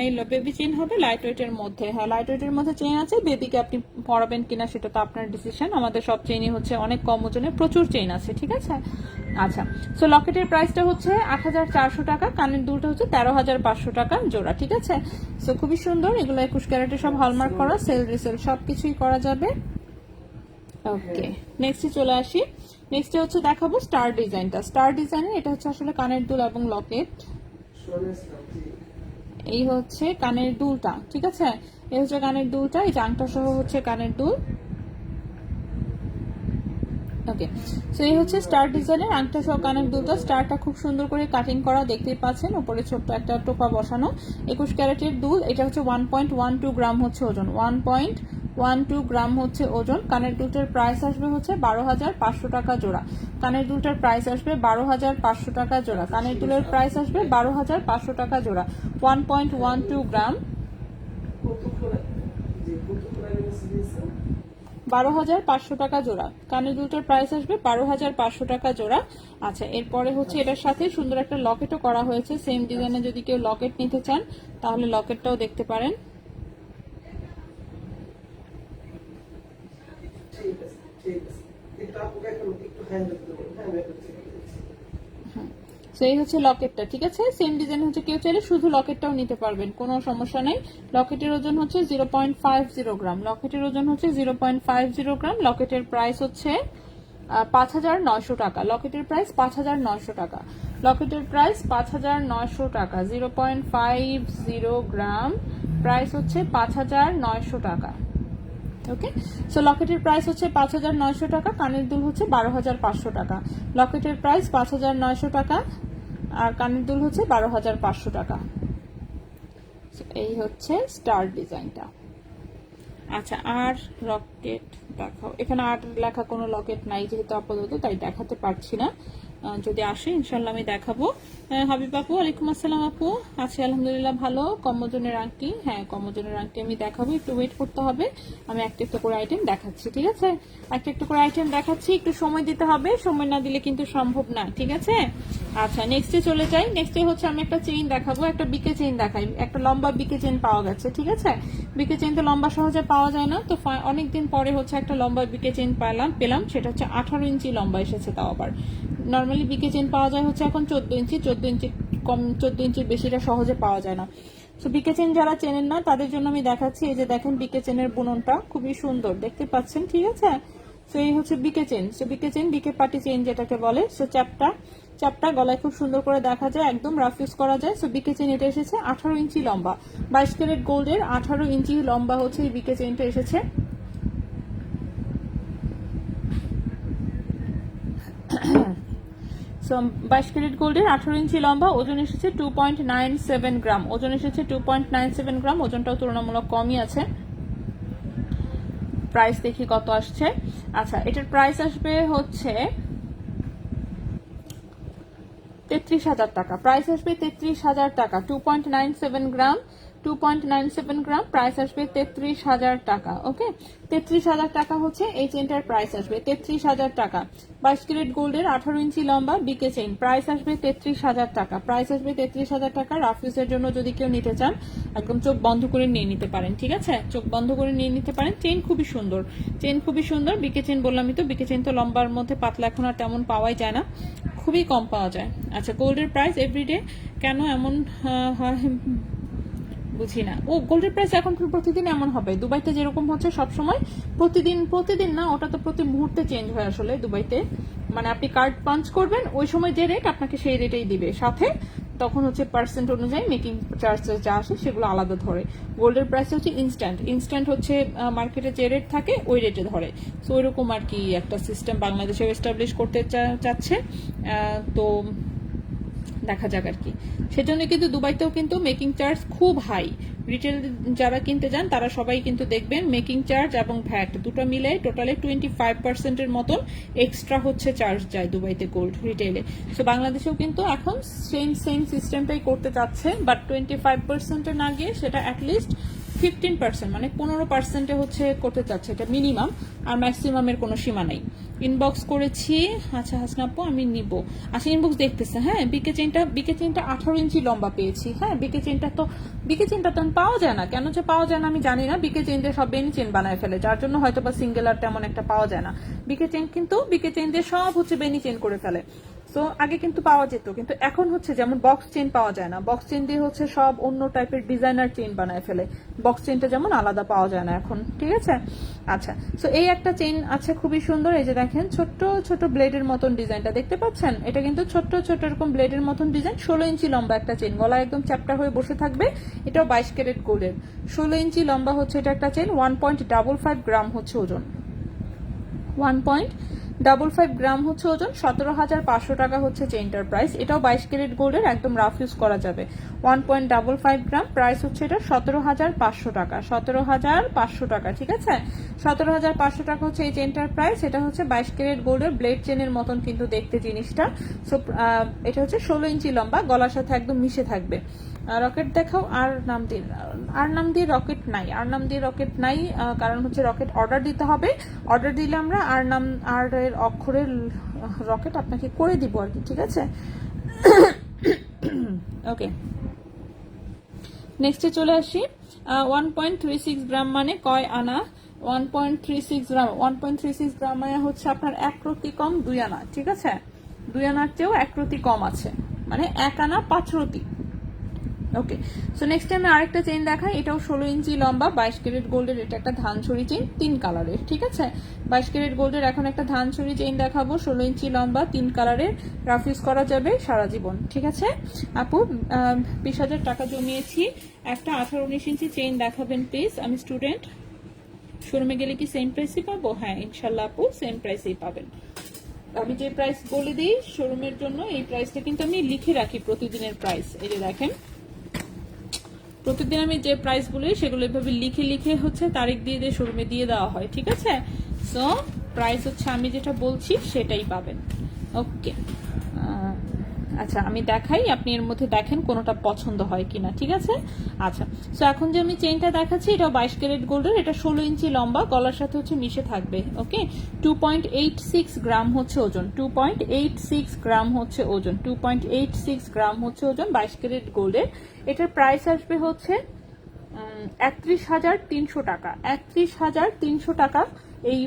এই বেবি চেইন হবে লাইট ওয়েটের মধ্যে। হ্যাঁ, লাইট ওয়েটের মধ্যে চেইন আছে। বেবিকে আপনি পরাবেন কিনা সেটা তো আপনার ডিসিশন। আমাদের সব চেইনই হচ্ছে অনেক কম ওজনে, প্রচুর চেইন আছে, ঠিক আছে। আচ্ছা, সো লকেটের প্রাইসটা হচ্ছে 8,400 টাকা। কানের দুলটা হচ্ছে 13,500 টাকা জোড়া, ঠিক আছে। সো খুবই সুন্দর। এগুলো 21 ক্যারেটে সব হলমার্ক করা, সেল রিসেল সবকিছুই করা যাবে। ওকে, নেক্সটে চলে আসি। নেক্সটে হচ্ছে দেখাবো স্টার ডিজাইনটা। স্টার ডিজাইনের এটা হচ্ছে আসলে কানের দুল এবং লকেট। এই হচ্ছে কানের দুলটা, ঠিক আছে। এই হচ্ছে কানের দুলটা, এই আংটা সহ হচ্ছে কানের দুল। ওকে, সো এই হচ্ছে স্টার ডিজাইনের আংটা সহ কানের দুলটা। স্টারটা খুব সুন্দর করে কাটিং করা, দেখতেই পাচ্ছেন। উপরে ছোট্ট একটা টোপা বসানো। 21 ক্যারেটের দুল। এটা হচ্ছে 1.12 গ্রাম হচ্ছে ওজন, 1.12 গ্রাম হচ্ছে ওজন। কানের দুলটার প্রাইস আসবে হচ্ছে 12,500 টাকা জোড়া। কানের দুলটার প্রাইস আসবে 12,500 টাকা জোড়া। কানের দুলের প্রাইস আসবে 12,500 টাকা জোড়া। 1.12 গ্রাম, 12,500 টাকা জোড়া। কানের দুলটার প্রাইস আসবে 12,500 টাকা জোড়া। আচ্ছা, এরপরে হচ্ছে এটার সাথে সুন্দর একটা লকেটও করা হয়েছে। সেম ডিজাইনে যদি কেউ লকেট নিতে চান তাহলে লকেটটাও দেখতে পারেন। সো এই হচ্ছে লকেটটা, ঠিক আছে। সেম ডিজাইন হচ্ছে, কেউ চাইলে শুধু লকেটটাও নিতে পারবেন, কোনো সমস্যা নেই। লকেটের ওজন হচ্ছে 0.50 গ্রাম, লকেটের ওজন হচ্ছে 0.50 গ্রাম। লকেটের প্রাইস হচ্ছে 5,900 টাকা। লকেটের প্রাইস 5,900 টাকা। লকেটের প্রাইস 5,900 টাকা। 0.50 গ্রাম, প্রাইস হচ্ছে 5,900 টাকা। ওকে, সো লকেটের প্রাইস হচ্ছে 5,900 টাকা। কানের দুল হচ্ছে 12,500 টাকা। লকেটের প্রাইস 5,900 টাকা আর কানের দুল হচ্ছে 12,500 টাকা। এই হচ্ছে স্টার ডিজাইনটা। আচ্ছা, আর লকেট দেখাও। এখানে আর লেখা কোনো লকেট নাই যেহেতু আপাতত, তাই দেখাতে পারছি না। যদি আসে ইনশাল্লাহ আমি দেখাবো। হাবিব আপু, ওয়ালাইকুম আসসালাম আপু। আছি আলহামদুলিল্লাহ ভালো। কম ওজনের আংটি, হ্যাঁ কম ওজনের আংটি আমি দেখাবো, একটু ওয়েট করতে হবে। আমি একটা একটা করে আইটেম দেখাচ্ছি, ঠিক আছে। একটা একটা করে আইটেম দেখাচ্ছি, একটু সময় দিতে হবে, সময় না দিলে কিন্তু সম্ভব না, ঠিক আছে। আচ্ছা, নেক্সটে চলে যাই। নেক্সটে হচ্ছে আমি একটা চেইন দেখাবো, একটা বিকে চেইন দেখাই। একটা লম্বা বিকে চেইন পাওয়া গেছে, ঠিক আছে। বিকে চেইন তো লম্বা সহজে পাওয়া যায় না, তো অনেকদিন পরে হচ্ছে একটা লম্বা বিকে চেইন পেলাম। সেটা হচ্ছে 18 ইঞ্চি লম্বা এসেছে, তাও আবার। নর্মালি বিকে চেইন পাওয়া যায় হচ্ছে এখন 14 ইঞ্চি, 14 ইঞ্চি কম, 14 ইঞ্চির বেশিটা সহজে পাওয়া যায় না। তো বিকে চেন যারা চেনেন না তাদের জন্য আমি দেখাচ্ছি। এই যে দেখেন বিকে চেনের বুননটা খুবই সুন্দর, দেখতে পাচ্ছেন, ঠিক আছে। তো এই হচ্ছে বিকে চেন। সো বিকে চেন, বিকে পাটি চেন যেটাকে বলে। সো চাপটা গলায় খুব সুন্দর করে দেখা যায়, একদম রাফ ইউজ করা যায়। সো বিকে চেন এটা এসেছে 18 ইঞ্চি লম্বা, 22 ক্যারেট গোল্ডের 18 ইঞ্চি লম্বা হচ্ছে এই বিকে চেনটা এসেছে। সো 22 ক্যারেট গোল্ডের 18 ইঞ্চি লম্বা, ওজন এসেছে 2.97 গ্রাম। ওজন এসেছে 2.97 গ্রাম, ওজনটাও তুলনামূলক কমই আছে। প্রাইস দেখি কত আসছে। আচ্ছা, এটার প্রাইস আসবে হচ্ছে 33,000 টাকা। প্রাইস আসবে 33,000 টাকা। 2.97 গ্রাম, 2.97 গ্রাম, প্রাইস আসবে 33,000 টাকা। ওকে, 33,000 টাকা হচ্ছে এই চেনটার প্রাইস আসবে, 33,000 টাকা। 22 ক্যারেট গোল্ডের 18 ইঞ্চি লম্বা বিকে চেইন, প্রাইস আসবে 33,000 টাকা। প্রাইস আসবে 33,000 টাকা। রাফিউজের জন্য যদি কেউ নিতে চান একদম চোখ বন্ধ করে নিয়ে নিতে পারেন, ঠিক আছে। চোখ বন্ধ করে নিয়ে নিতে পারেন। চেইন খুবই সুন্দর, চেইন খুবই সুন্দর। বিকে চেইন বললামই তো, বিকে চেইন তো লম্বার মধ্যে পাতলা এখন আর তেমন পাওয়াই যায় না, খুবই কম পাওয়া যায়। আচ্ছা, গোল্ডের প্রাইস এভরিডে কেন এমন হয় বুঝি না। ও, গোল্ডের প্রাইস এখন প্রতিদিন এমন হবে? দুবাইতে যেরকম হচ্ছে সবসময় প্রতিদিন না, ওটা তো প্রতি মুহূর্তে চেঞ্জ হয় আসলে দুবাইতে। মানে আপনি কার্ড পাঞ্চ করবেন, ওই সময় যে রেট আপনাকে সেই রেটেই দিবে, সাথে তখন হচ্ছে পার্সেন্ট অনুযায়ী মেকিং চার্জ যা আসে সেগুলো আলাদা ধরে। গোল্ডের প্রাইস হচ্ছে ইনস্ট্যান্ট হচ্ছে মার্কেটে যে রেট থাকে ওই রেটে ধরে। তো ওইরকম আর কি একটা সিস্টেম বাংলাদেশেও এস্টাবলিশ করতে চাচ্ছে। তো দেখা যাক আর কি। সেজন্য কিন্তু দুবাইতেও কিন্তু মেকিং চার্জ খুব হাই। রিটেল যারা কিনতে যান তারা সবাই কিন্তু দেখবেন মেকিং চার্জ এবং ভ্যাট দুটো মিলে টোটালে 25% মতন এক্সট্রা হচ্ছে চার্জ যায় দুবাইতে গোল্ড রিটেলে। সো বাংলাদেশেও কিন্তু এখন সেম সিস্টেমটাই করতে চাচ্ছে, বাট 25% না গিয়ে সেটা অ্যাটলিস্ট 15% মানে 15% হচ্ছে করতে চাচ্ছে, এটা মিনিমাম। আর ম্যাক্সিমামের কোনো সীমা নেই। ইনবক্স করেছি। আচ্ছা হাসনা আপু, আমি নিব। আচ্ছা, ইনবক্স দেখতেছে। হ্যাঁ, বিকে চেনটা 18 ইঞ্চি লম্বা পেয়েছি। হ্যাঁ, বিকে চেনটা তো পাওয়া যায় না, কেন যে পাওয়া যায় না আমি জানি না। বিকে চেন দিয়ে সব বেনি চেন বানায় ফেলে, যার জন্য হয়তো বা সিঙ্গেল আর তেমন একটা পাওয়া যায় না। বিকে চেন দিয়ে সব হচ্ছে বেনি চেন করে ফেলে। সো আগে কিন্তু পাওয়া যেত, কিন্তু এখন হচ্ছে যেমন বক্স চেন পাওয়া যায় না, বক্স চেন দিয়ে হচ্ছে সব অন্য টাইপের ডিজাইনার চেন বানায় ফেলে। বক্স চেনটা যেমন আলাদা পাওয়া যায় না এখন, ঠিক আছে। আচ্ছা, সো এই একটা চেন আছে খুবই সুন্দর। এই যে দেখেন ছোট্ট ছোট ব্লেডের মতন ডিজাইনটা দেখতে পাচ্ছেন, এটা কিন্তু ছোট্ট ছোট এরকম ব্লেডের মতন ডিজাইন। 16 ইঞ্চি লম্বা একটা চেন, গলা একদম চ্যাপ্টা হয়ে বসে থাকবে। এটাও 22 ক্যারেট গোল্ডের, 16 ইঞ্চি লম্বা হচ্ছে এটা একটা চেন। 1.55 গ্রাম হচ্ছে ওজন, 1.55 গ্রাম হচ্ছে ওজন। 17,500 টাকা হচ্ছে চেইনটার প্রাইস। এটাও 22 ক্যারেট গোল্ডের, একদম রাফ ইউজ করা যাবে। 1.55 গ্রাম, প্রাইস হচ্ছে এটা 17,500 টাকা, 17,500 টাকা, ঠিক আছে। 17,500 টাকা হচ্ছে এই চেইনটার প্রাইস। এটা হচ্ছে 22 ক্যারেট গোল্ডের ব্লেড চেনের মতন কিন্তু দেখতে জিনিসটা। সো এটা হচ্ছে 16 ইঞ্চি লম্বা, গলার সাথে একদম মিশে থাকবে। রকেট দেখাও। আর নাম দিয়ে রকেট নাই, কারণ হচ্ছে রকেট অর্ডার দিতে হবে। অর্ডার দিলে আমরা আর এর অক্ষরের রকেট আপনাকে করে দিব আর কি, ঠিক আছে। ওকে, নেক্সটে চলে আসি। 1.36 গ্রাম মানে কয় আনা? 1.36 গ্রাম, 1.36 গ্রাম মানে হচ্ছে আপনার 1 রতি কম 2 আনা, ঠিক আছে। 2 আনার চেয়েও 1 রতি কম আছে। মানে 1 আনা 5 রতি। ওকে, সো নেক্সট আমি আরেকটা চেইন দেখাই, এটাও 16 ইঞ্চি লম্বা, 22 ক্যারেট গোল্ডের, এটা একটা ধানছড়ি চেইন 3 কালারের, ঠিক আছে। 22 ক্যারেট গোল্ডের এখন একটা ধানছড়ি চেইন দেখাবো, 16 ইঞ্চি লম্বা, 3 কালারের, রাফ ইউজ করা যাবে সারা জীবন, ঠিক আছে। আপু 20,000 টাকা জমিয়েছি, একটা 18-19 ইঞ্চি চেইন দেখাবেন প্লিজ, আমি স্টুডেন্ট। শোরুমে গেলে কি সেম প্রাইসই পাবো? হ্যাঁ ইনশাল্লাহ আপু সেম প্রাইসেই পাবেন। আমি যে প্রাইস বলে দিই শোরুমের জন্য, এই প্রাইসটা কিন্তু আমি লিখে রাখি, প্রতিদিনের প্রাইস। এই যে দেখেন, প্রতিদিন আমি যে প্রাইস বলি সেগুলো এভাবে লিখে লিখে হচ্ছে তারিখ দিয়ে দিয়ে শোরুমে দিয়ে দেওয়া হয়, ঠিক আছে। সো প্রাইস হচ্ছে আমি যেটা বলছি সেটাই পাবেন। ওকে, আচ্ছা আমি দেখাই, আপনি এর মধ্যে দেখেন কোনোটা পছন্দ হয় কিনা, ঠিক আছে। আচ্ছা, সো এখন যে আমি চেইনটা দেখাচ্ছি এটা 22 ক্যারেট গোল্ডের, এটা 16 ইঞ্চি লম্বা, গলার সাথে হচ্ছে মিশে থাকবে। ওকে, 2.86 গ্রাম হচ্ছে ওজন, 2.86 গ্রাম হচ্ছে ওজন, 2.86 গ্রাম হচ্ছে ওজন, 22 ক্যারেট গোল্ডের। এটার প্রাইস আসবে হচ্ছে 31,300 টাকা, 31,300 টাকা এই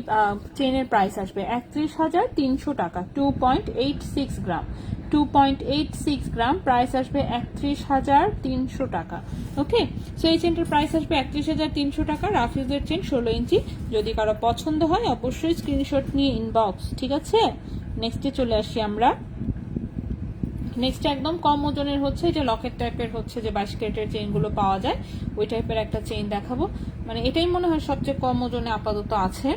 চেইনের প্রাইস আসবে, 31,300 টাকা। 2.86 গ্রাম, 2.86 গ্রাম, প্রাইস আসবে 31,300 টাকা। ওকে, সেই চেনটার প্রাইস আসবে 31,300 টাকা, রাফ ইউজের চেন 16 ইঞ্চি। যদি কারো পছন্দ হয় অবশ্যই স্ক্রিনশট নিয়ে ইনবক্স, ঠিক আছে। নেক্সটে চলে আসি আমরা। নেক্সট একদম কম ওজনের হচ্ছে যে লকেট টাইপের হচ্ছে যে 22 ক্যারেটের চেইনগুলো পাওয়া যায়, ওই টাইপের একটা চেইন দেখাবো। মানে এটাই মনে হয় সবচেয়ে কম ওজনে আপাতত আছে।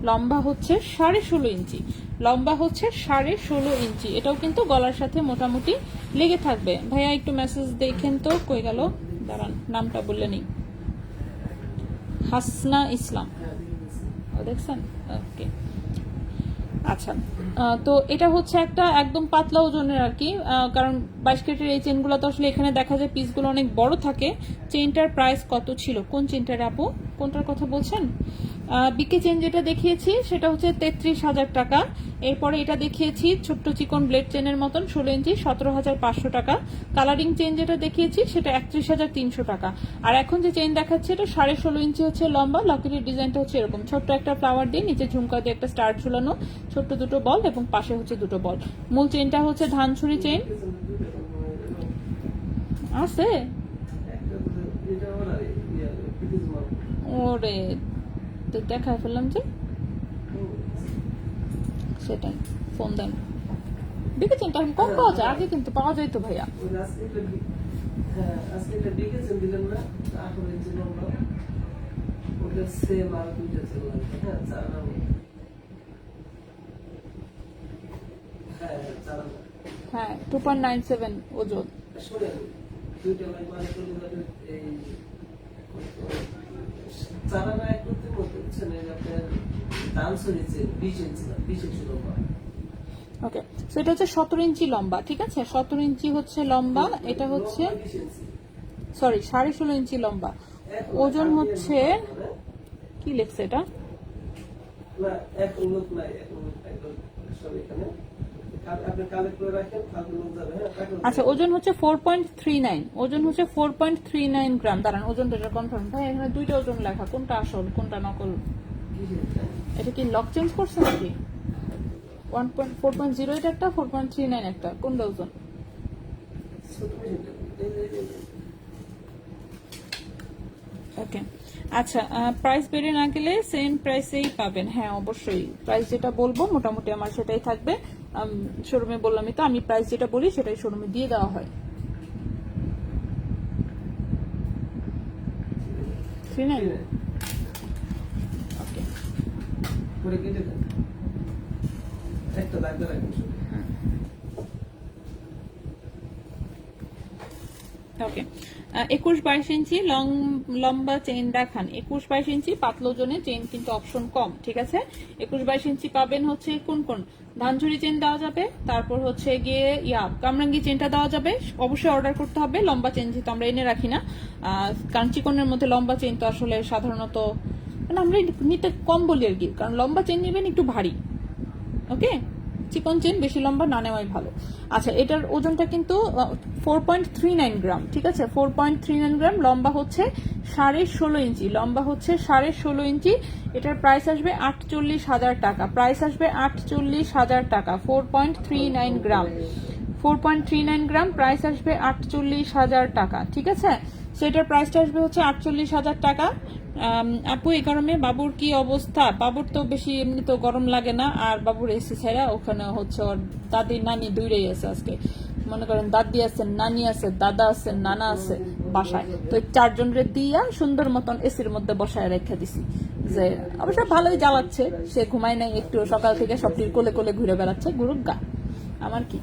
লম্বা হচ্ছে 16.5 ইঞ্চি, লম্বা হচ্ছে 16.5 ইঞ্চি। এটাও কিন্তু গলার সাথে মোটামুটি লেগে থাকবে। ভাইয়া একটু মেসেজ দেখেন তো, কই গেল, দাঁড়ান নামটা বললে নেই, হাসনা ইসলাম, ও দেখছেন। ওকে, আচ্ছা, তো এটা হচ্ছে একটা একদম পাতলা ওজনের আর কি, কারণ 22 ক্যারেটের এই চেনগুলো তো আসলে এখানে দেখা যায় পিসগুলো অনেক বড় থাকে। চেনটার প্রাইস কত ছিল? কোন চেনটার আপু, কোনটার কথা বলছেন? বিকে চেন যেটা দেখিয়েছি সেটা হচ্ছে 33,000 টাকা। এরপরে এটা দেখিয়েছি ছোট্ট চিকন ব্লেড চেনের মতন 16 ইঞ্চি, 17,500 টাকা। কালারিং চেন যেটা দেখিয়েছি সেটা 31,300 টাকা। আর এখন যে চেন দেখাচ্ছে এটা 16.5 ইঞ্চি হচ্ছে লম্বা, লকেটের ডিজাইনটা হচ্ছে এরকম ছোট্ট একটা ফ্লাওয়ার দিয়ে, নিচে ঝুমকা দিয়ে একটা স্টার ঝুলানো, ছোট্ট দুটো বল এবং পাশে হচ্ছে দুটো বল। মূল চেনটা হচ্ছে ধানছড়ি চেন আছে। ওরে দেখায় ফেললাম যে, সেটাই ফোন দেন। দেখেছেন এখন কম পাওয়া যায়, আগে কিন্তু পাওয়া যায় তো ভাইয়া। হ্যাঁ 2.97 ওজন। ওকে, সো এটা হচ্ছে 17 ইঞ্চি লম্বা, ঠিক আছে, 17 ইঞ্চি হচ্ছে লম্বা। এটা হচ্ছে সরি 16.5 ইঞ্চি লম্বা, ওজন হচ্ছে কি লেখছে এটা, আচ্ছা ওজন হচ্ছে 4.39, ওজন হচ্ছে 4.39 গ্রাম। দাঁড়ান ওজনটা কনফার্ম ভাই, এখানে দুইটা ওজন লেখা, কোনটা আসল কোনটা নকল? এটা কি লক চেঞ্জ করছে নাকি? 4.08 একটা, 4.39 একটা, কোনটা ওজন? ওকে, আচ্ছা প্রাইস বেড়ে না গেলে সেম প্রাইসেই পাবেন। হ্যাঁ অবশ্যই, প্রাইস যেটা বলবো মোটামুটি আমার সেটাই থাকবে। শোরুমে বললামই তো, আমি প্রাইস যেটা বলি সেটাই শোরুমে দিয়ে দেওয়া হয়। ওকে, 21-22 ইঞ্চি লম্বা চেইন দেখান। 21-22 ইঞ্চি পাতলা ওজনে চেইন কিন্তু অপশন কম, ঠিক আছে। 21-22 ইঞ্চি পাবেন হচ্ছে কোন কোন, ধানঝুরি চেন দেওয়া যাবে, তারপর হচ্ছে গিয়ে কামরাঙ্গি চেনটা দেওয়া যাবে। অবশ্যই অর্ডার করতে হবে, লম্বা চেন যেহেতু আমরা এনে রাখি না, কারণ চিকনের মধ্যে লম্বা চেন তো আসলে সাধারণত মানে আমরা নিতে কম বলি আর কি, কারণ লম্বা চেন নেবেন একটু ভারী। ওকে, চিকন চেন বেশি লম্বা না নেওয়াই ভালো। আচ্ছা, এটার ওজনটা কিন্তু 4.39 গ্রাম, ঠিক আছে, 4.39 গ্রাম। লম্বা হচ্ছে 16.5 ইঞ্চি, লম্বা হচ্ছে 16.5 ইঞ্চি। এটার প্রাইস আসবে 48,000 টাকা, প্রাইস আসবে 48,000 টাকা। 4.39 গ্রাম, 4.39 গ্রাম, প্রাইস আসবে 48,000 টাকা। ঠিক আছে, সেটার প্রাইসটা আসবে হচ্ছে 48,000 টাকা। আপু এই গরমে বাবুর কি অবস্থা? বাবুর তো বেশি এমনি তো গরম লাগে না, আর বাবুর এসি ছাড়া ওখানে হচ্ছে ওর দাদি নানি দুইটাই আছে আজকে। মনে করেন দাদি আছে, নানি আছে, দাদা আছে, নানা আছে বাসায়, তো 4 জনের দিয়া সুন্দর মতন এসির মধ্যে বসায় রেখে দিছি। যে অবশ্য ভালোই জ্বালাচ্ছে, সে ঘুমায় নাই একটু, সকাল থেকে সবটির কোলে কোলে ঘুরে বেড়াচ্ছে, গুরুক গা, আমার কি,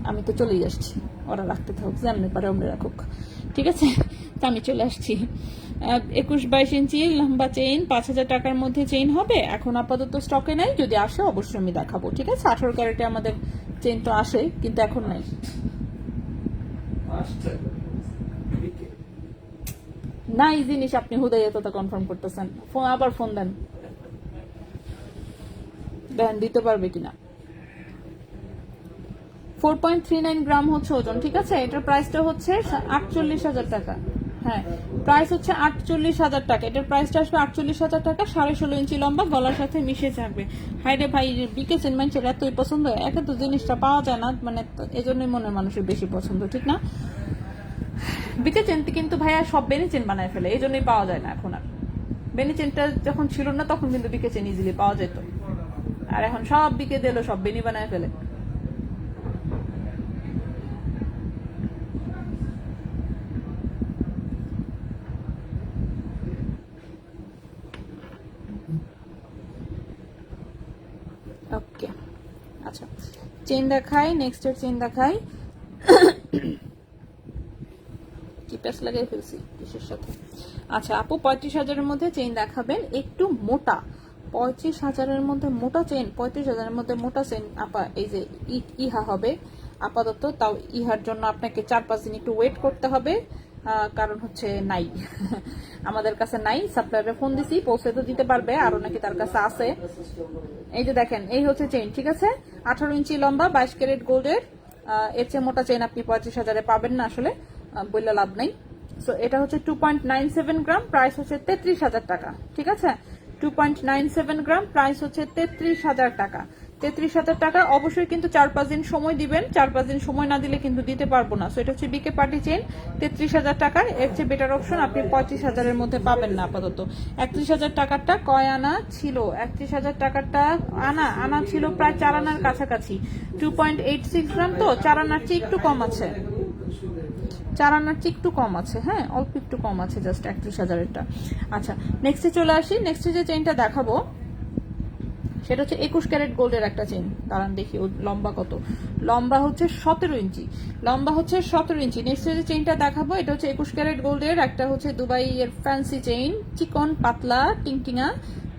আমি তো চলেই আসছি, ওরা রাখতে থাকুক, যেমনি পারে অমনি রাখুক। ঠিক আছে, তো আমি চলে আসছি। 21-22 ইঞ্চি লম্বা চেইন, 5,000 টাকার মধ্যে চেইন হবে। এখন আপাতত স্টকে নাই, যদি আসে অবশ্যই আমি দেখাবো। ঠিক আছে, 18 ক্যারেটে আমাদের চেইন তো আসে, কিন্তু এখন নাই। না এই জিনিস আপনি হুদাই এত কনফার্ম করতেছেন, আবার ফোন দেন, দেন দিতে পারবে কিনা। 4.39 গ্রাম হচ্ছে ওজন। ঠিক আছে, এটার প্রাইসটা হচ্ছে 48,000 টাকা। হ্যাঁ, প্রাইস হচ্ছে 48,000 টাকা। এটার প্রাইসটা আসবে 48,000 টাকা। 16.5 ইঞ্চি লম্বা, গলার সাথে মিশে থাকবে। হাইরে ভাই, বিকেছেন মানুষের এতই পছন্দ, একে তো জিনিসটা পাওয়া যায় না, মানে এজন্যই মনে মানুষের বেশি পছন্দ, ঠিক না? বিকেচেন কিন্তু ভাইয়া সব বেনিচেন বানায় ফেলে, এই জন্যই পাওয়া যায় না এখন আর। বেনিচেনটা যখন ছিল না তখন কিন্তু বিকেচেন ইজিলি পাওয়া যেত, আর এখন সব বিকে দিল, সব বেনি বানায় ফেলে। ওকে, আচ্ছা চেন দেখাই, নেক্সটের চেন দেখাই। কি প্যাচ লাগাই ফেলছি কিসের সাথে। আচ্ছা আপু, 35,000-এর মধ্যে চেইন দেখাবেন, একটু মোটা। 35,000-এর মধ্যে মোটা চেইন, 35,000-এর মধ্যে মোটা চেইন আপা, এই যে ইহা হবে আপাতত। তাও ইহার জন্য আপনাকে 4-5 দিন একটু ওয়েট করতে হবে, কারণ হচ্ছে নাই আমাদের কাছে নাই। সাপ্লায়ারে ফোন দিছি, পৌঁছে তো দিতে পারবে, আরো নাকি তার কাছে আছে। এই যে দেখেন, এই হচ্ছে চেইন। ঠিক আছে, 18 ইঞ্চি লম্বা, 22 ক্যারেট গোল্ডের। এর চেয়ে মোটা চেইন আপনি 35,000-এ পাবেন না আসলে, বললে লাভ নাই। সো এটা হচ্ছে 2.97 গ্রাম, প্রাইস হচ্ছে 33,000 টাকা। ঠিক আছে, 2.97 গ্রাম, প্রাইস হচ্ছে 33,000 টাকা। 33,000 টাকা। অবশ্যই কিন্তু 4-5 দিন সময় দিবেন, 4-5 দিন সময় না দিলে কিন্তু দিতে পারবো না। সো এটা হচ্ছে বিকে পার্টি চেইন, 33,000 টাকার। এর চেয়ে বেটার অপশন আপনি 35,000-এর মধ্যে পাবেন না আপাতত। 31,000 টাকারটা কয় আনা ছিল? 31,000 টাকারটা আনা ছিল প্রায় 4 আনার কাছাকাছি। 2.86 গ্রাম, তো 4 আনার চেয়ে একটু কম আছে, 4 আনার চেয়ে একটু কম আছে। হ্যাঁ, অল্প একটু কম আছে, জাস্ট 31,000-এরটা। আচ্ছা, নেক্সটে চলে আসি। নেক্সটে যে চেইনটা দেখাবো সেটা হচ্ছে 21 ক্যারেট গোল্ডের একটা চেইন। দাঁড়ান দেখি ও লম্বা কত। লম্বা হচ্ছে 17 ইঞ্চি, লম্বা হচ্ছে 17 ইঞ্চি। নেক্সটে যে চেইনটা দেখাবো এটা হচ্ছে 21 ক্যারেট গোল্ডের একটা হচ্ছে দুবাই এর ফ্যান্সি চেইন, চিকন পাতলা টিংটিঙা,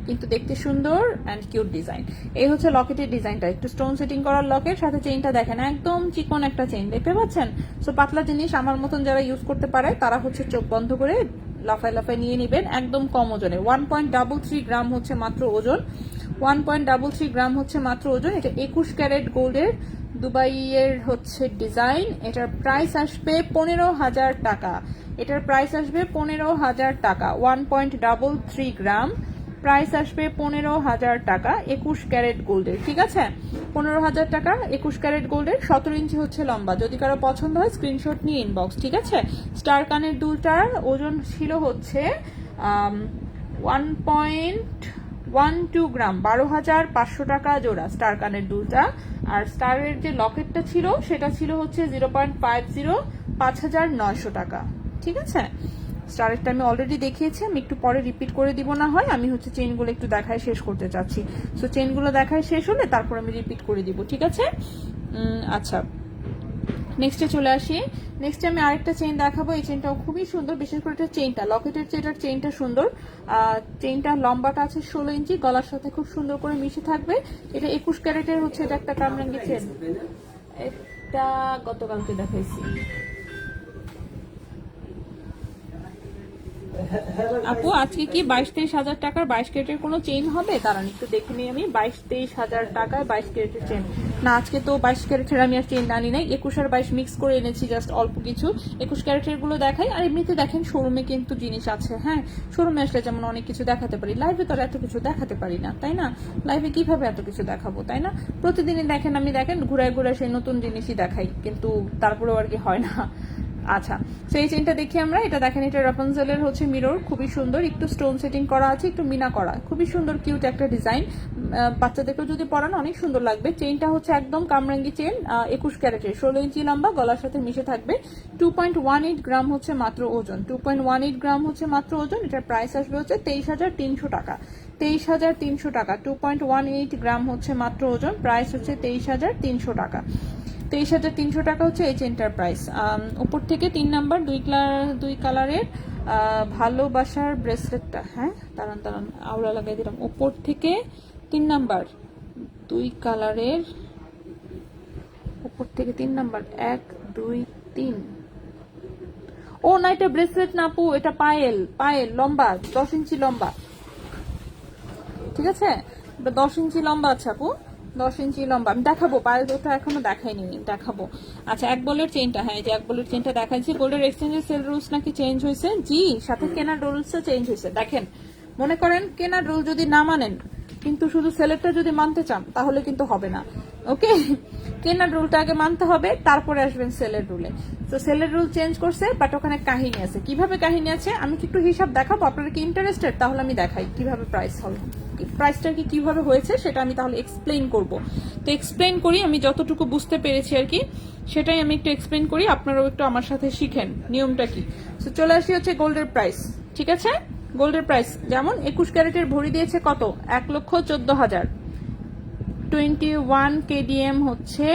কিন্তু দেখতে সুন্দর অ্যান্ড কিউট ডিজাইন। এই হচ্ছে লকেটের ডিজাইনটা, একটু স্টোন সেটিং করার লকেট, সাথে চেইনটা দেখেন একদম চিকন একটা চেইন, দেখতে পাচ্ছেন? সো পাতলা জিনিস আমার মতন যারা ইউজ করতে পারে তারা হচ্ছে চোখ বন্ধ করে লাফায় লাফায় নিয়ে নেবেন, একদম কম ওজনে। 1.33 গ্রাম হচ্ছে মাত্র ওজন, 1.33 গ্রাম হচ্ছে মাত্র ওজন। এটা 21 ক্যারেট গোল্ডের দুবাইয়ের হচ্ছে ডিজাইন। এটার প্রাইস আসবে 15,000 টাকা। এটার প্রাইস আসবে 15,000 টাকা। 1.33 গ্রাম, প্রাইস আসবে 15,000 টাকা, 21 ক্যারেট গোল্ডের। ঠিক আছে, 15,000 টাকা, 21 ক্যারেট গোল্ডের। 17 ইঞ্চি হচ্ছে লম্বা। যদি কারো পছন্দ হয় স্ক্রিনশট নিয়ে ইনবক্স। ঠিক আছে, স্টার কানের দুলটার ওজন ছিল হচ্ছে 1.12 গ্রাম, 12,500 টাকা জোড়া স্টার কানের দুলটা। আর স্টারের যে লকেটটা ছিল সেটা ছিল হচ্ছে 0.50, 5,900 টাকা। ঠিক আছে, স্টারেরটা আমি অলরেডি দেখিয়েছি, আমি একটু পরে রিপিট করে দিব না হয়, আমি হচ্ছে চেইনগুলো একটু দেখায় শেষ করতে চাচ্ছি। সো চেইনগুলো দেখায় শেষ হলে তারপর আমি রিপিট করে দিব। ঠিক আছে, আচ্ছা নেক্সটে চলে আসি। নেক্সটে আমি আরেকটা চেইন দেখাবো। এই চেইনটাও খুবই সুন্দর, বিশেষ করে এটা চেইনটা, লকেটের চেয়ে এটার চেইনটা সুন্দর। চেইনটা লম্বাটা আছে 16 ইঞ্চি, গলার সাথে খুব সুন্দর করে মিশে থাকবে। এটা 21 ক্যারেটের হচ্ছে, এটা একটা কামরাঙ্গি চেইন। এটা গতকালকে দেখাইছি, আপু আজকে কি 22-23 হাজার টাকার 22 ক্যারেটের কোনো চেইন হবে? দাঁড়ান একটু দেখে নিই আমি। 22-23 হাজার টাকায় 22 ক্যারেটের চেইন না, আজকে তো 22 ক্যারেটের আমি আর চেইন আনি নাই, 21 আর 22 মিক্স করে এনেছি, জাস্ট অল্প কিছু। 21 ক্যারেটের গুলো দেখাই। আর এমনিতে দেখেন শোরুমে কিন্তু জিনিস আছে, হ্যাঁ শোরুমে আসলে যেমন অনেক কিছু দেখাতে পারি, লাইভে তো আর এত কিছু দেখাতে পারি না, তাই না? লাইভে কিভাবে এত কিছু দেখাবো, তাই না? প্রতিদিনই দেখেন আমি ঘুরায় ঘুরায় সেই নতুন জিনিসই দেখাই, কিন্তু তারপরেও আর কি হয় না। আচ্ছা, তো এই চেইনটা দেখি আমরা। এটা দেখেন, এটা রাপুনজেলের হচ্ছে মিরর, খুবই সুন্দর, একটু স্টোন সেটিং করা আছে, একটু মিনা করা, খুবই সুন্দর কিউট একটা ডিজাইন। বাচ্চাদেরকেও যদি পরান অনেক সুন্দর লাগবে। চেইনটা হচ্ছে একদম কামরাঙ্গি চেইন, 21 ক্যারেটের, 16 ইঞ্চি লম্বা, গলার সাথে মিশে থাকবে। 2.18 গ্রাম হচ্ছে মাত্র ওজন, 2.18 গ্রাম হচ্ছে মাত্র ওজন। এটার প্রাইস আসবে হচ্ছে 23,300 টাকা, 23,300 টাকা। 2.18 গ্রাম হচ্ছে মাত্র ওজন, প্রাইস হচ্ছে 23,300 টাকা। 23,300 টাকা হচ্ছে এই চেনটার প্রাইস। উপর থেকে 3 নাম্বার দুই কালারের ভালোবাসার ব্রেসলেটটা, হ্যাঁ দাঁড়ান আওড়া লাগাই দিলাম। উপর থেকে 3 নাম্বার দুই কালারের, উপর থেকে 3 নাম্বার 1 2 3। ও না, এটা ব্রেসলেট না আপু, এটা পায়েল লম্বা, 10 ইঞ্চি লম্বা, ঠিক আছে? 10 ইঞ্চি লম্বা আছে আপু, 10 ইঞ্চি লম্বা। আমি দেখাবো, পায়েল ওটা এখনো দেখাইনি, দেখাবো। আচ্ছা, এক বলের চেইনটা, হ্যাঁ যে এক বলের চেইনটা দেখাইছি। গোল্ডের এক্সচেঞ্জের সেল রুলস নাকি চেঞ্জ হয়েছে? জি, সাথে কেনার রুলসও চেঞ্জ হয়েছে। দেখেন, মনে করেন কেনার রুল যদি না মানেন, কিন্তু শুধু সেলেরটা যদি মানতে চান তাহলে কিন্তু হবে না, ওকে? কেনার রুলটা আগে মানতে হবে, তারপরে আসবেন সেলের রুলে। তো সেলের রুল চেঞ্জ করছে, বাট ওখানে কাহিনী আছে। কিভাবে কাহিনী আছে আমি কি একটু হিসাব দেখাবো, আপনারা কি ইন্টারেস্টেড? তাহলে আমি দেখাই কিভাবে প্রাইস হবে, প্রাইসটা কি কিভাবে হয়েছে সেটা আমি তাহলে এক্সপ্লেইন করব। তো এক্সপ্লেইন করি, আমি যতটুকু বুঝতে পেরেছি আর কি, সেটাই আমি একটু এক্সপ্লেইন করি, আপনারাও একটু আমার সাথে শিখেন নিয়মটা কি। তো চলে আসি হচ্ছে গোল্ডের প্রাইস, ঠিক আছে? গোল্ডের প্রাইস যেমন 21 ক্যারেটের ভরি দিয়েছে কত? 1,14,000। 21 কেডিএম হচ্ছে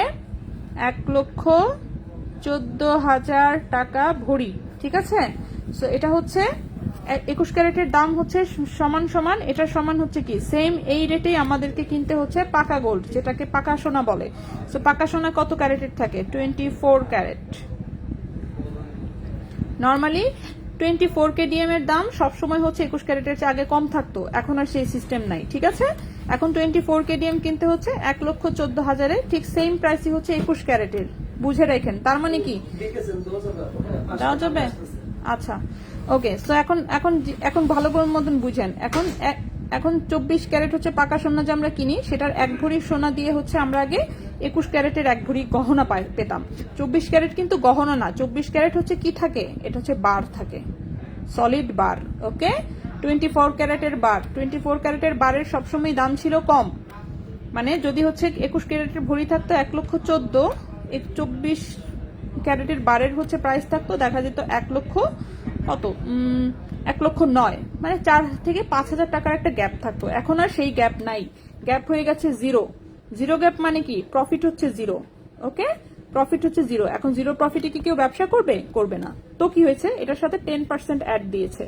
1,14,000 টাকা ভরি, ঠিক আছে? সো এটা হচ্ছে 21 ক্যারেটের দাম হচ্ছে সমান, এটা সমান হচ্ছে কি সেম এই রেটেই আমাদেরকে কিনতে হচ্ছে পাকা গোল্ড, যেটাকে পাকা সোনা বলে। সো পাকা সোনা কত ক্যারেটের থাকে? 24 ক্যারেট। নর্মালি 24 কেডিএম এর দাম সবসময় হচ্ছে 21 ক্যারেটের চেয়ে আগে কম থাকতো, এখন আর সেই সিস্টেম নাই, ঠিক আছে? এখন 24 কেডিএম কিনতে হচ্ছে 1,14,000-এ, ঠিক সেম প্রাইসই হচ্ছে 21 ক্যারেটের, বুঝে রাখেন। তার মানে কি দেওয়া যাবে? আচ্ছা, ওকে। সো এখন ভালো করে মতন বুঝেন। এখন 24 ক্যারেট হচ্ছে পাকা সোনা যে আমরা কিনি, সেটার 1 ভরি সোনা দিয়ে হচ্ছে আমরা আগে 21 ক্যারেটের 1 ভরি গহনা পেতাম। 24 ক্যারেট কিন্তু গহনা না, 24 ক্যারেট হচ্ছে কি থাকে? এটা হচ্ছে বার থাকে, সলিড বার, ওকে? 24 ক্যারেটের বার, 24 ক্যারেটের বারের সবসময় দাম ছিল কম। মানে যদি হচ্ছে 21 ক্যারেটের ভরি থাকতো 1,14,000, 24 ক্যারেটের বারের হচ্ছে প্রাইস থাকতো, দেখা যেত 1,09,000, মানে 4 থেকে 5,000 টাকার একটা গ্যাপ থাকতো। এখন আর সেই গ্যাপ নাই, গ্যাপ হয়ে গেছে জিরো গ্যাপ। মানে কি? প্রফিট হচ্ছে জিরো, ওকে? প্রফিট হচ্ছে জিরো। এখন জিরো প্রফিটে কি কেউ ব্যবসা করবে না। তো কি হয়েছে? এটার সাথে 10% অ্যাড দিয়েছে,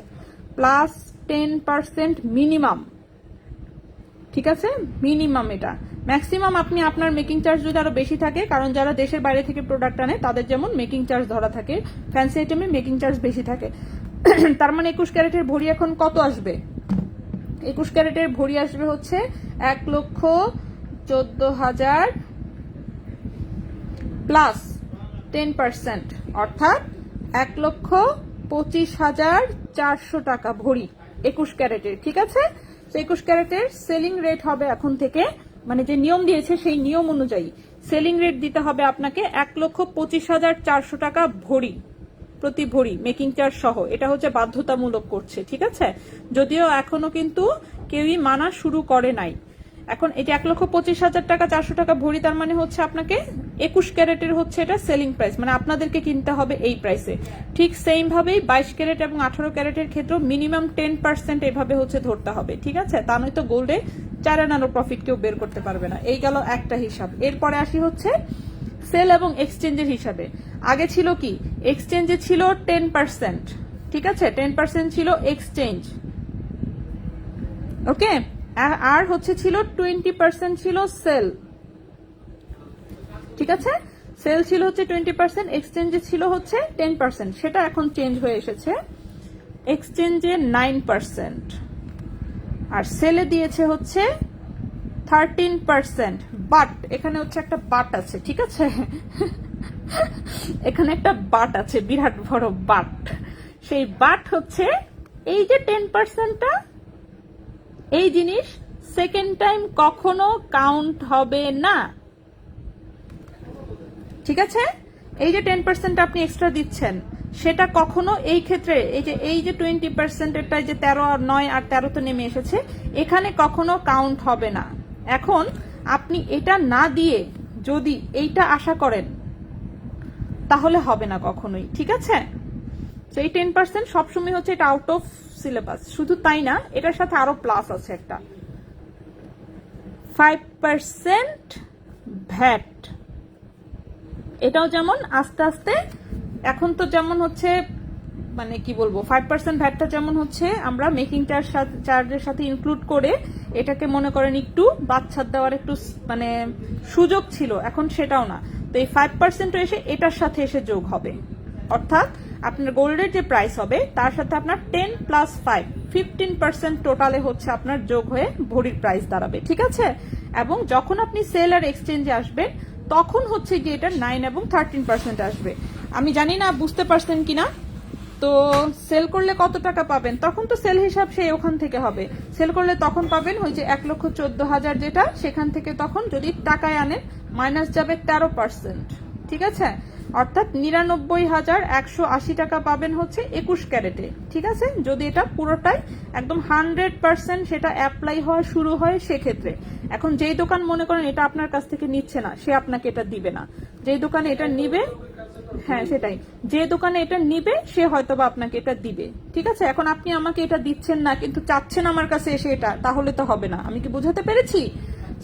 প্লাস 10% মিনিমাম, ঠিক আছে? মিনিমাম। এটা ম্যাক্সিমাম আপনি আপনার মেকিং চার্জ যদি আরো বেশি থাকে, কারণ যারা দেশের বাইরে থেকে প্রোডাক্ট আনে তাদের যেমন মেকিং চার্জ ধরা থাকে, ফ্যান্সি আইটেমে মেকিং চার্জ বেশি থাকে। তার মানে 21 ক্যারেটের ভরি এখন কত আসবে? 21 ক্যারেটের ভরি আসবে হচ্ছে 1,14,000 প্লাস 10%, অর্থাৎ 1,25,400 টাকা ভরি 21 ক্যারেটের, ঠিক আছে? 21 ক্যারেটের সেলিং রেট হবে এখন থেকে, মানে যে নিয়ম দিয়েছে সেই নিয়ম অনুযায়ী সেলিং রেট দিতে হবে আপনাকে 1,25,400 টাকা ভরি, প্রতি ভরি মেকিং চার্জ সহ। এটা হচ্ছে বাধ্যতামূলক করছে, ঠিক আছে? যদিও এখনো কিন্তু কেউই মানা শুরু করে নাই। এখন এটা 1,25,000 টাকা 400 টাকা ভরি, তার মানে হচ্ছে আপনাকে 21 ক্যারেটের হচ্ছে এটা সেলিং প্রাইস, মানে আপনাদেরকে কিনতে হবে এই প্রাইসে। ঠিক সেম ভাবেই 22 ক্যারেট এবং 18 ক্যারেটের ক্ষেত্রেও মিনিমাম 10% এভাবে হচ্ছে ধরতে হবে, ঠিক আছে? তা নয়তো গোল্ডে 4 আনারও প্রফিট কেউ বের করতে পারবে না। এই গেল একটা হিসাব। এরপরে আসি হচ্ছে সেল এবং এক্সচেঞ্জের হিসাবে। আগে ছিল কি? এক্সচেঞ্জে ছিল 10%, ঠিক আছে? 10% ছিল এক্সচেঞ্জ, ওকে? আর হচ্ছে ছিল 20% ছিল সেল, ঠিক আছে? সেল ছিল হচ্ছে 20%, এক্সচেঞ্জে ছিল হচ্ছে 10%। সেটা এখন চেঞ্জ হয়ে এসেছে এক্সচেঞ্জে 9%, আর সেলে দিয়েছে হচ্ছে 13%। বাট এখানে হচ্ছে একটা বাট আছে, ঠিক আছে? এখানে একটা বাট আছে, বিরাট বড় বাট। সেই বাট হচ্ছে এই যে 10%টা, এই জিনিস সেকেন্ড টাইম কখনো কাউন্ট হবে না, ঠিক আছে? এই যে 10% আপনি এক্সট্রা দিচ্ছেন, সেটা কখনো এই ক্ষেত্রে এই যে 20% এরটা যে 13 আর 9 আর 13 তো নেমে এসেছে, এখানে কখনো কাউন্ট হবে না। এখন আপনি এটা না দিয়ে যদি এইটা আশা করেন তাহলে হবে না কখনোই, ঠিক আছে? তো এই 10% সবসময় হচ্ছে এটা আউট অফ সিলেবাস। শুধু তাই না, এটার সাথে আরো প্লাস আছে একটা 5% ভ্যাট। এটাও যেমন আস্তে আস্তে এখন তো যেমন হচ্ছে মানে কি বলবো 5% ভ্যাটটা যেমন হচ্ছে আমরা মেকিং চার্জের সাথে ইনক্লুড করে এটাকে মনে করেন একটু বাচ্চার দেওয়ার একটু মানে সুযোগ ছিল, এখন সেটাও না। তো এই 5% এসে এটার সাথে এসে যোগ হবে, অর্থাৎ আপনার গোল্ডের যে প্রাইস হবে তার সাথে আপনার 10 + 5 15% টোটালে হচ্ছে আপনার যোগ হয়ে ভরির প্রাইস দাঁড়াবে, ঠিক আছে? এবং যখন আপনি সেল আর এক্সচেঞ্জে আসবেন তখন হচ্ছে গিয়ে এটা 9 এবং 13% আসবে। আমি জানি না বুঝতে পারছেন কিনা। তো সেল করলে কত টাকা পাবেন, তখন তো সেল হিসাব সেই ওখান থেকে হবে। সেল করলে তখন পাবেন ওই যে 1,14,000 যেটা, সেখান থেকে তখন যদি টাকায় আনেন মাইনাস যাবে 13%, ঠিক আছে? অর্থাৎ 99,180 টাকা পাবেন হচ্ছে 21 ক্যারেটে, ঠিক আছে? যদি এটা পুরোটাই একদম 100% সেটা অ্যাপ্লাই হওয়া শুরু হয় সেক্ষেত্রে। এখন যেই দোকান মনে করেন এটা আপনার কাছ থেকে নিচ্ছে না, সে আপনাকে এটা দিবে না। যেই দোকানে এটা নিবে, হ্যাঁ সেটাই, যে দোকানে এটা নিবে সে হয়তোবা আপনাকে এটা দিবে, ঠিক আছে? এখন আপনি আমাকে এটা দিচ্ছেন না কিন্তু চাচ্ছেন আমার কাছে এসে এটা, তাহলে তো হবে না। আমি কি বোঝাতে পেরেছি?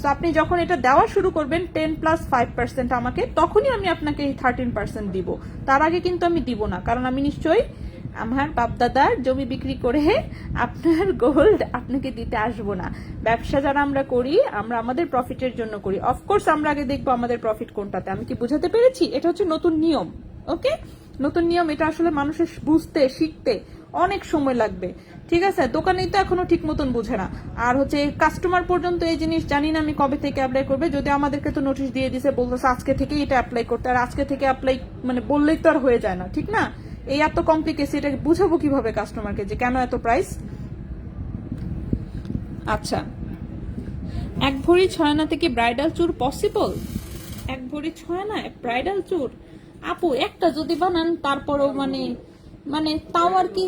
তো আপনি যখন এটা দেওয়া শুরু করবেন 10 + 5% আমাকে, তখনই আমি আপনাকে এই 13% দিব। তার আগে কিন্তু আমি দিব না, কারণ আমি নিশ্চয়ই আমার বাপদাদার জমি বিক্রি করে আপনার গোল্ড আপনাকে দিতে আসবো না। ব্যবসা যারা আমরা করি, আমরা আমাদের প্রফিটের জন্য করি। অফকোর্স আমরা আগে দেখবো আমাদের প্রফিট কোনটাতে। আমি কি বুঝাতে পেরেছি? এটা হচ্ছে নতুন নিয়ম, ওকে? নতুন নিয়ম, এটা আসলে মানুষের বুঝতে শিখতে অনেক সময় লাগবে, ঠিক আছে? দোকানেই তো এখনো ঠিক মতন বুঝে না, আর হচ্ছে কাস্টমার পর্যন্ত এই জিনিস জানি না আমি কবে থেকে অ্যাপ্লাই করবে। যদি আমাদেরকে তো নোটিশ দিয়ে দিছে, বলতেছে আজকে থেকেই এটা অ্যাপ্লাই করতে, আর আজকে থেকে অ্যাপ্লাই মানে বললেই তো আর হয়ে যায় না, ঠিক না? এই এত কমপ্লিকেশন, এটা বুঝাবো কিভাবে কাস্টমারকে যে কেন এত প্রাইস? আচ্ছা, 1 ভরি 6 আনা থেকে ব্রাইডাল চুর পসিবল? 1 ভরি 6 আনা ব্রাইডাল চুর আপু একটা যদি বানান তারপরেও মানে মানে তাও আর কি,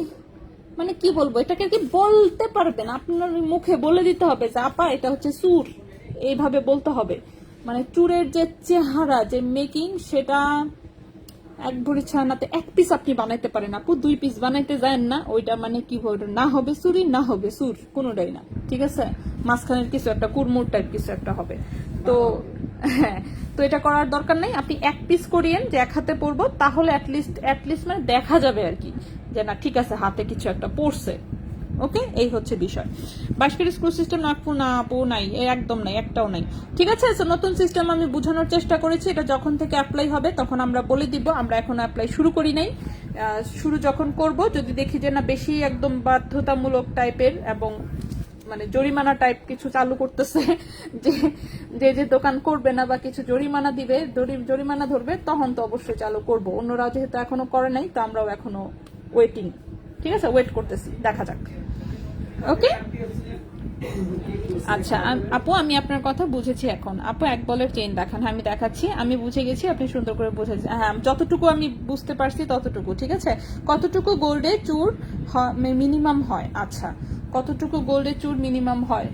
মানে কি বলবো, এটাকে কি বলতে পারবেন? আপনার মুখে বলে দিতে হবে যে আপা এটা হচ্ছে চুর, এইভাবে বলতে হবে। মানে চুরের যে চেহারা, যে মেকিং, সেটা 1 ভরি 6 আনাতে 1 পিস আপনি বানাইতে পারেন আপু, 2 পিস বানাইতে যায় না। ওইটা মানে কি বলবো, না হবে চুরি না হবে চুর, কোনোটাই না, ঠিক আছে? মাঝখানের কিছু একটা কুরমুর টাইপ কিছু একটা হবে। তো হ্যাঁ, তো এটা করার দরকার নেই। আপনি 1 পিস করিয়েন যে 1 হাতে পরবো, তাহলে অ্যাটলিস্ট মানে দেখা যাবে আর কি যে না ঠিক আছে হাতে কিছু একটা পড়ছে, ওকে? এই হচ্ছে বিষয়। 22 ক্যারেট স্ক্রু সিস্টেম না আপু নাই, একদম নাই, একটাও নাই, ঠিক আছে? নতুন সিস্টেম আমি বোঝানোর চেষ্টা করেছি, এটা যখন থেকে অ্যাপ্লাই হবে তখন আমরা বলে দিব। আমরা এখন অ্যাপ্লাই শুরু করি নাই, শুরু যখন করব, যদি দেখি যে না বেশি একদম বাধ্যতামূলক টাইপের এবং মানে জরিমানা টাইপ কিছু চালু করতেছে, যে যে দোকান করবে না বা কিছু জরিমানা দিবে, জরিমানা ধরবে, তখন তো অবশ্যই চালু করব। অন্যরা যেহেতু এখনো করে নাই, তো আমরাও এখনো ওয়েটিং, ঠিক আছে? ওয়েট করতেছি, দেখা যাক, ওকে? আচ্ছা আপু, আমি আপনার কথা বুঝেছি। এখন আপু 1 বলের চেইন দেখান। হ্যাঁ আমি দেখাচ্ছি, আমি বুঝে গেছি, আপনি সুন্দর করে বুঝেছেন। হ্যাঁ যতটুকু আমি বুঝতে পারছি ততটুকু, ঠিক আছে? কতটুকু গোল্ডে চুর মিনিমাম হয়? আচ্ছা, কতটুকু গোল্ডে চুর মিনিমাম হয়?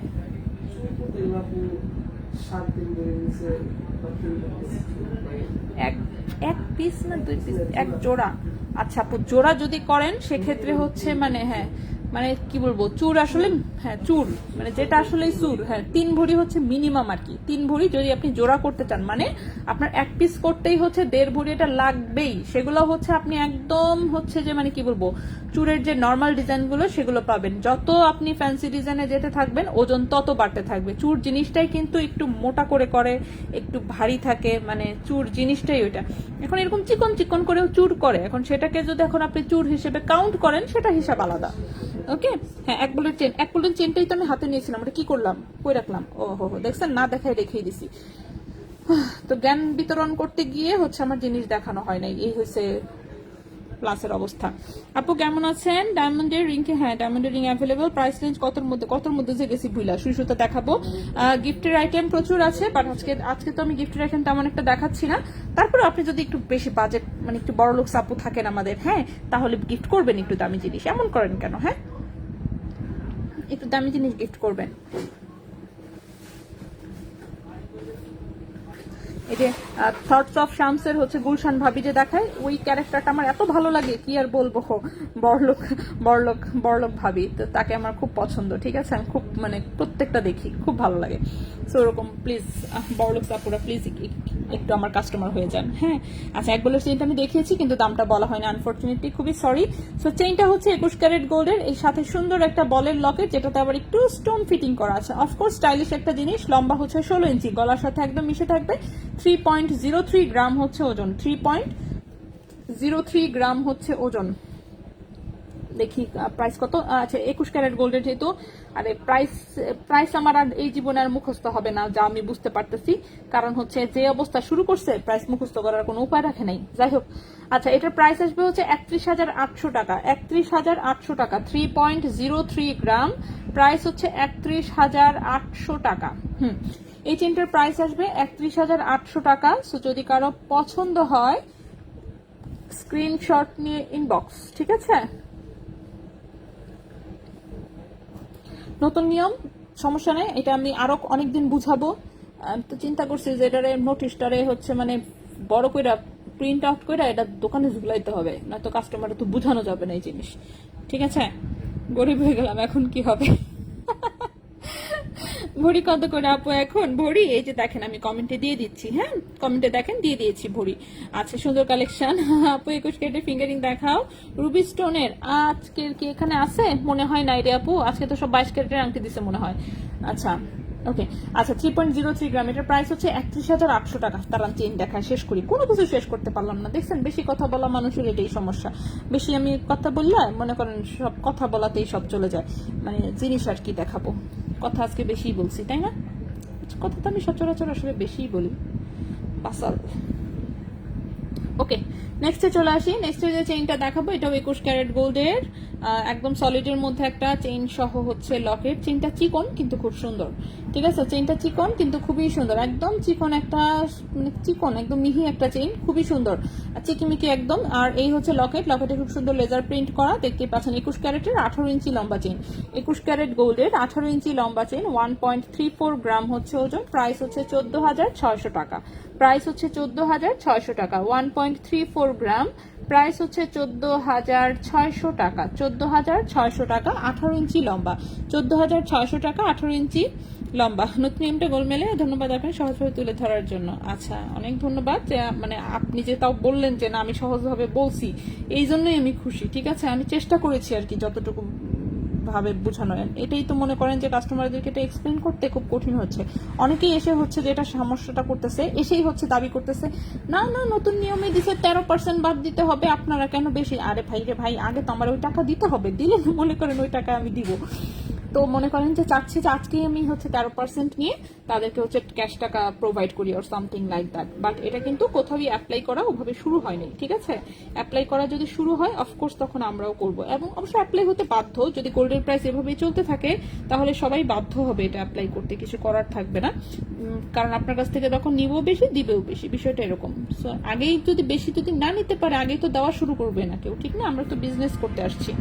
এক পিস না 2 পিস? 1 জোড়া? আচ্ছা আপু, জোড়া যদি করেন সেক্ষেত্রে হচ্ছে মানে হ্যাঁ মানে কি বলবো, চুর আসলে, হ্যাঁ চুর মানে যেটা আসলে চুর, হ্যাঁ 3 ভরি হচ্ছে মিনিমাম আর কি। 3 ভরি যদি আপনি জোড়া করতে চান, মানে আপনার এক পিস করতেই হচ্ছে 1.5 ভরি, এটা লাগবেই। সেগুলো হচ্ছে আপনি একদম হচ্ছে যে মানে কি বলবো, চুরের যে নর্মাল ডিজাইনগুলো সেগুলো পাবেন। যত আপনি ফ্যান্সি ডিজাইনে যেতে থাকবেন ওজন তত বাড়তে থাকবে। চুর জিনিসটাই কিন্তু একটু মোটা করে একটু ভারী থাকে, মানে চুর জিনিসটাই ওইটা। এখন এরকম চিকন চিকন করেও চুর করে, এখন সেটাকে যদি এখন আপনি চুর হিসেবে কাউন্ট করেন সেটা হিসাব আলাদা। ওকে, হ্যাঁ এক বলের চেনটাই তো আমি হাতে নিয়েছিলাম, ওটা কি করলাম, কই রাখলাম, ও হো দেখছেন, না দেখাই রেখেই দিছি। তো জ্ঞান বিতরণ করতে গিয়ে হচ্ছে আমার জিনিস দেখানো হয় নাই, এই হচ্ছে প্লাসের অবস্থা। আপু কেমন আছেন? ডায়মন্ডের রিং কি? হ্যাঁ ডায়মন্ডের রিং অ্যাভেলেবল। প্রাইস রেঞ্জ কতর মধ্যে যে গেছি ভুলা, সুইসুতা দেখাবো। গিফটের আইটেম প্রচুর আছে, বাট আজকে তো আমি গিফটের আইটেম তেমন একটা দেখাচ্ছি না। তারপরে আপনি যদি একটু বেশি বাজেট, মানে একটু বড় লোক আপু থাকেন আমাদের, হ্যাঁ তাহলে গিফট করবেন একটু দামি জিনিস। এমন করেন কেন? হ্যাঁ একটু দামি জিনিস গিফট করবেন। এই যে থটস অফ শামসের হচ্ছে গুলশান ভাবি যে দেখায়, ওই ক্যারেক্টারটা আমার এত ভালো লাগে, কি আর বলবো, বড়লোক ভাবি, তো তাকে আমার খুব পছন্দ। ঠিক আছে, আমি খুব মানে প্রত্যেকটা দেখি, খুব ভালো লাগে। সো ওরকম প্লিজ বড়লোক আপুরা প্লিজ একটু আমার কাস্টমার হয়ে যান। হ্যাঁ আচ্ছা, এক বলের চেইনটা আমি দেখিয়েছি কিন্তু দামটা বলা হয়নি আনফর্চুনেটলি, খুবই সরি। সো চেইনটা হচ্ছে 21 ক্যারেট গোল্ডের, এই সাথে সুন্দর একটা বলের লকেট যেটাতে আবার একটু স্টোন ফিটিং করা আছে। অফকোর্স স্টাইলিশ একটা জিনিস। লম্বা হচ্ছে 16 ইঞ্চি, গলার সাথে একদম মিশে থাকবে। 3.03 গ্রাম হচ্ছে ওজন, 3.03 গ্রাম হচ্ছে ওজন। দেখি প্রাইস কত। আচ্ছা 21 ক্যারেট গোল্ডের যেহেতু, আরে প্রাইস আমার আর এই জীবনে আর মুখস্থ হবে না, যা আমি বুঝতে পারতেছি। কারণ হচ্ছে যে অবস্থা শুরু করছে, প্রাইস মুখস্থ করার কোনো উপায় রাখে নাই। যাই হোক, আচ্ছা এটার প্রাইস আসবে হচ্ছে 31,800 টাকা। 31,800 টাকা, 3.03 গ্রাম, প্রাইস হচ্ছে 31,800 টাকা। এই চেনটার প্রাইস আসবে 31,800 টাকা। সো যদি কারো পছন্দ হয় স্ক্রিনশট নিয়ে ইনবক্স, ঠিক আছে। নতুন নিয়ম, সমস্যা নেই, এটা আমি আরো অনেকদিন বুঝাবো। তো চিন্তা করছি যে এটারে নোটিশটারে হচ্ছে মানে বড় কইরা প্রিন্ট আউট করে এটা দোকানে ঝুলাইতে হবে, নয়তো কাস্টমারে তো বুঝানো যাবে না এই জিনিস। ঠিক আছে, গরিব হয়ে গেলাম, এখন কি হবে। ভরি কত করে আপু এখন? ভরি এই যে দেখেন, আমি কমেন্টে দিয়ে দিচ্ছি, হ্যাঁ কমেন্টে দেখেন দিয়ে দিয়েছি ভরি। আচ্ছা সুন্দর কালেকশন। আপু 21 ক্যারেটের ফিঙ্গারিং দেখাও, রুবি স্টোনের। আজকের কি এখানে আছে? মনে হয় নাই রে আপু, আজকে তো সব 22 ক্যারেটের আংটি দিছে মনে হয়। আচ্ছা ওকে, আচ্ছা 3.03 গ্রাম, এটার প্রাইস হচ্ছে 31,800 টাকা। তার চেইন দেখা শেষ করি, কোনো কিছু শেষ করতে পারলাম না। দেখছেন, বেশি কথা বলা মানুষের এটাই সমস্যা। বেশি আমি কথা বললাম মনে করেন সব কথা বলাতেই সব চলে যায়, মানে জিনিস আর কি দেখাবো। কথা আজকে বেশিই বলছি তাই না? কথা তো আমি সচরাচর আসলে বেশিই বলি। পাসাল। ওকে, নেক্সটে চলে আসি। নেক্সটে যে চেইনটা দেখাবো এটাও 21 ক্যারেট গোল্ডের, একদম সলিডের মধ্যে একটা চেইন সহ হচ্ছে লকেট। চেইনটা চিকন কিন্তু খুব সুন্দর। ঠিক আছে, চেইনটা চিকন কিন্তু খুবই সুন্দর, একদম চিকন একটা, মানে চিকন একদম মিহি একটা চেইন, খুবই সুন্দর, চিকিমিকি একদম। আর এই হচ্ছে লকেট, লকেটে খুব সুন্দর লেজার প্রিন্ট করা, দেখতে পাচ্ছেন। 21 ক্যারেটের 18 ইঞ্চি লম্বা চেইন, 21 ক্যারেট গোল্ডের 18 ইঞ্চি লম্বা চেইন, 1.34 গ্রাম হচ্ছে ওজন। প্রাইস হচ্ছে 14,600 টাকা। প্রাইস হচ্ছে 14,600 টাকা। 1.34 গ্রাম, প্রাইস হচ্ছে 14,600 টাকা। 14,600 টাকা, 18 ইঞ্চি লম্বা। 14,600 টাকা, 18 ইঞ্চি লম্বা। নতুন নিয়মটা গোলমেলে, ধন্যবাদ আপনাকে সহজভাবে তুলে ধরার জন্য। আচ্ছা অনেক ধন্যবাদ, যে মানে আপনি যে তাও বললেন যে না আমি সহজভাবে বলছি, এই জন্যই আমি খুশি। ঠিক আছে, আমি চেষ্টা করেছি আর কি যতটুকু ভাবে বোঝানো। এটাই তো মনে করেন যে কাস্টমারদেরকে এটা এক্সপ্লেন করতে খুব কঠিন হচ্ছে। অনেকেই এসে হচ্ছে যে এটা সমস্যাটা করতেছে, এসেই হচ্ছে দাবি করতেছে না না নতুন নিয়মে দিছে 13% বাদ দিতে হবে, আপনারা কেন বেশি। আরে ভাই রে ভাই, আগে তো আমার ওই টাকা দিতে হবে, দিলে মনে করেন ওই টাকা আমি দিব। তো মনে করেন যে চাচ্ছি যে আজকেই আমি হচ্ছে 13% নিয়ে তাদেরকে হচ্ছে ক্যাশ টাকা প্রোভাইড করি or something like that. But এটা কিন্তু কোথাওই অ্যাপ্লাই করা ওভাবে শুরু হয়নি। ঠিক আছে, অ্যাপ্লাই করা যদি শুরু হয় অফকোর্স তখন আমরাও করব, এবং অবশ্যই অ্যাপ্লাই হতে বাধ্য। যদি গোল্ডের প্রাইস এভাবেই চলতে থাকে তাহলে সবাই বাধ্য হবে এটা অ্যাপ্লাই করতে, কিছু করার থাকবে না। কারণ আপনার কাছ থেকে তখন নিবও বেশি, দিবেও বেশি, বিষয়টা এরকম। সো আগেই যদি বেশি যদি না নিতে পারে, আগেই তো দেওয়া শুরু করবে না কেউ, ঠিক না? আমরা তো বিজনেস করতে আসছি,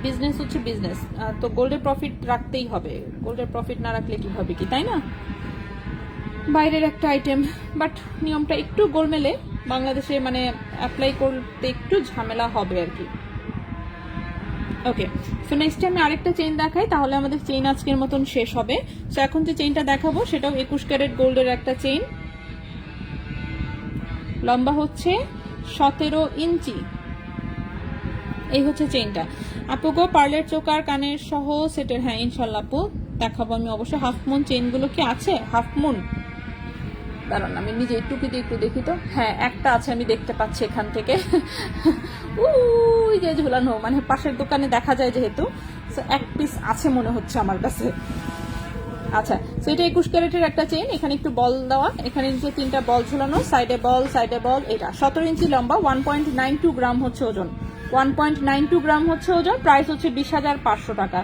বিজনেস হচ্ছে বিজনেস, তো গোল্ডের প্রফিট রাখতেই হবে। গোল্ডের প্রফিট না রাখলে কিভাবে কি, তাই না? বাইরের একটা আইটেম, বাট নিয়মটা একটু গোলমেলে, বাংলাদেশে মানে অ্যাপ্লাই করতে একটু ঝামেলা হবে আর কি। ওকে, সো নেক্সট আমি আরেকটা চেইন দেখাই, তাহলে আমাদের চেইন আজকের মতন শেষ হবে। সো এখন যে চেইনটা দেখাবো সেটাও 21 ক্যারেট গোল্ডের একটা চেইন, লম্বা হচ্ছে 17 ইঞ্চি। এই হচ্ছে চেইনটা। আপু গো পার্লের চোকার কানের সহ সেটের, হ্যাঁ ইনশাল্লাহ আপু দেখাবো আমি অবশ্যই। হাফ মুন চেইনগুলো কি আছে? হাফ মুন, দাঁড়ান আমি নিজে একটু দেখি তো। হ্যাঁ একটা আছে, আমি দেখতে পাচ্ছি এখান থেকে। ওই যে ঝুলানো, মানে পাশের দোকানে দেখা যায় যেহেতু, এক পিস আছে মনে হচ্ছে আমার কাছে। আচ্ছা, তো এটা 21 ক্যারেটের একটা চেইন, এখানে একটু বল দেওয়া, এখানে নিচে 3টা বল ঝুলানো, সাইডে বল। এটা 17 ইঞ্চি লম্বা, 1.92 গ্রাম হচ্ছে ওজন, 1.92 গ্রাম হচ্ছে ওজন, প্রাইস হচ্ছে 20,500 টাকা।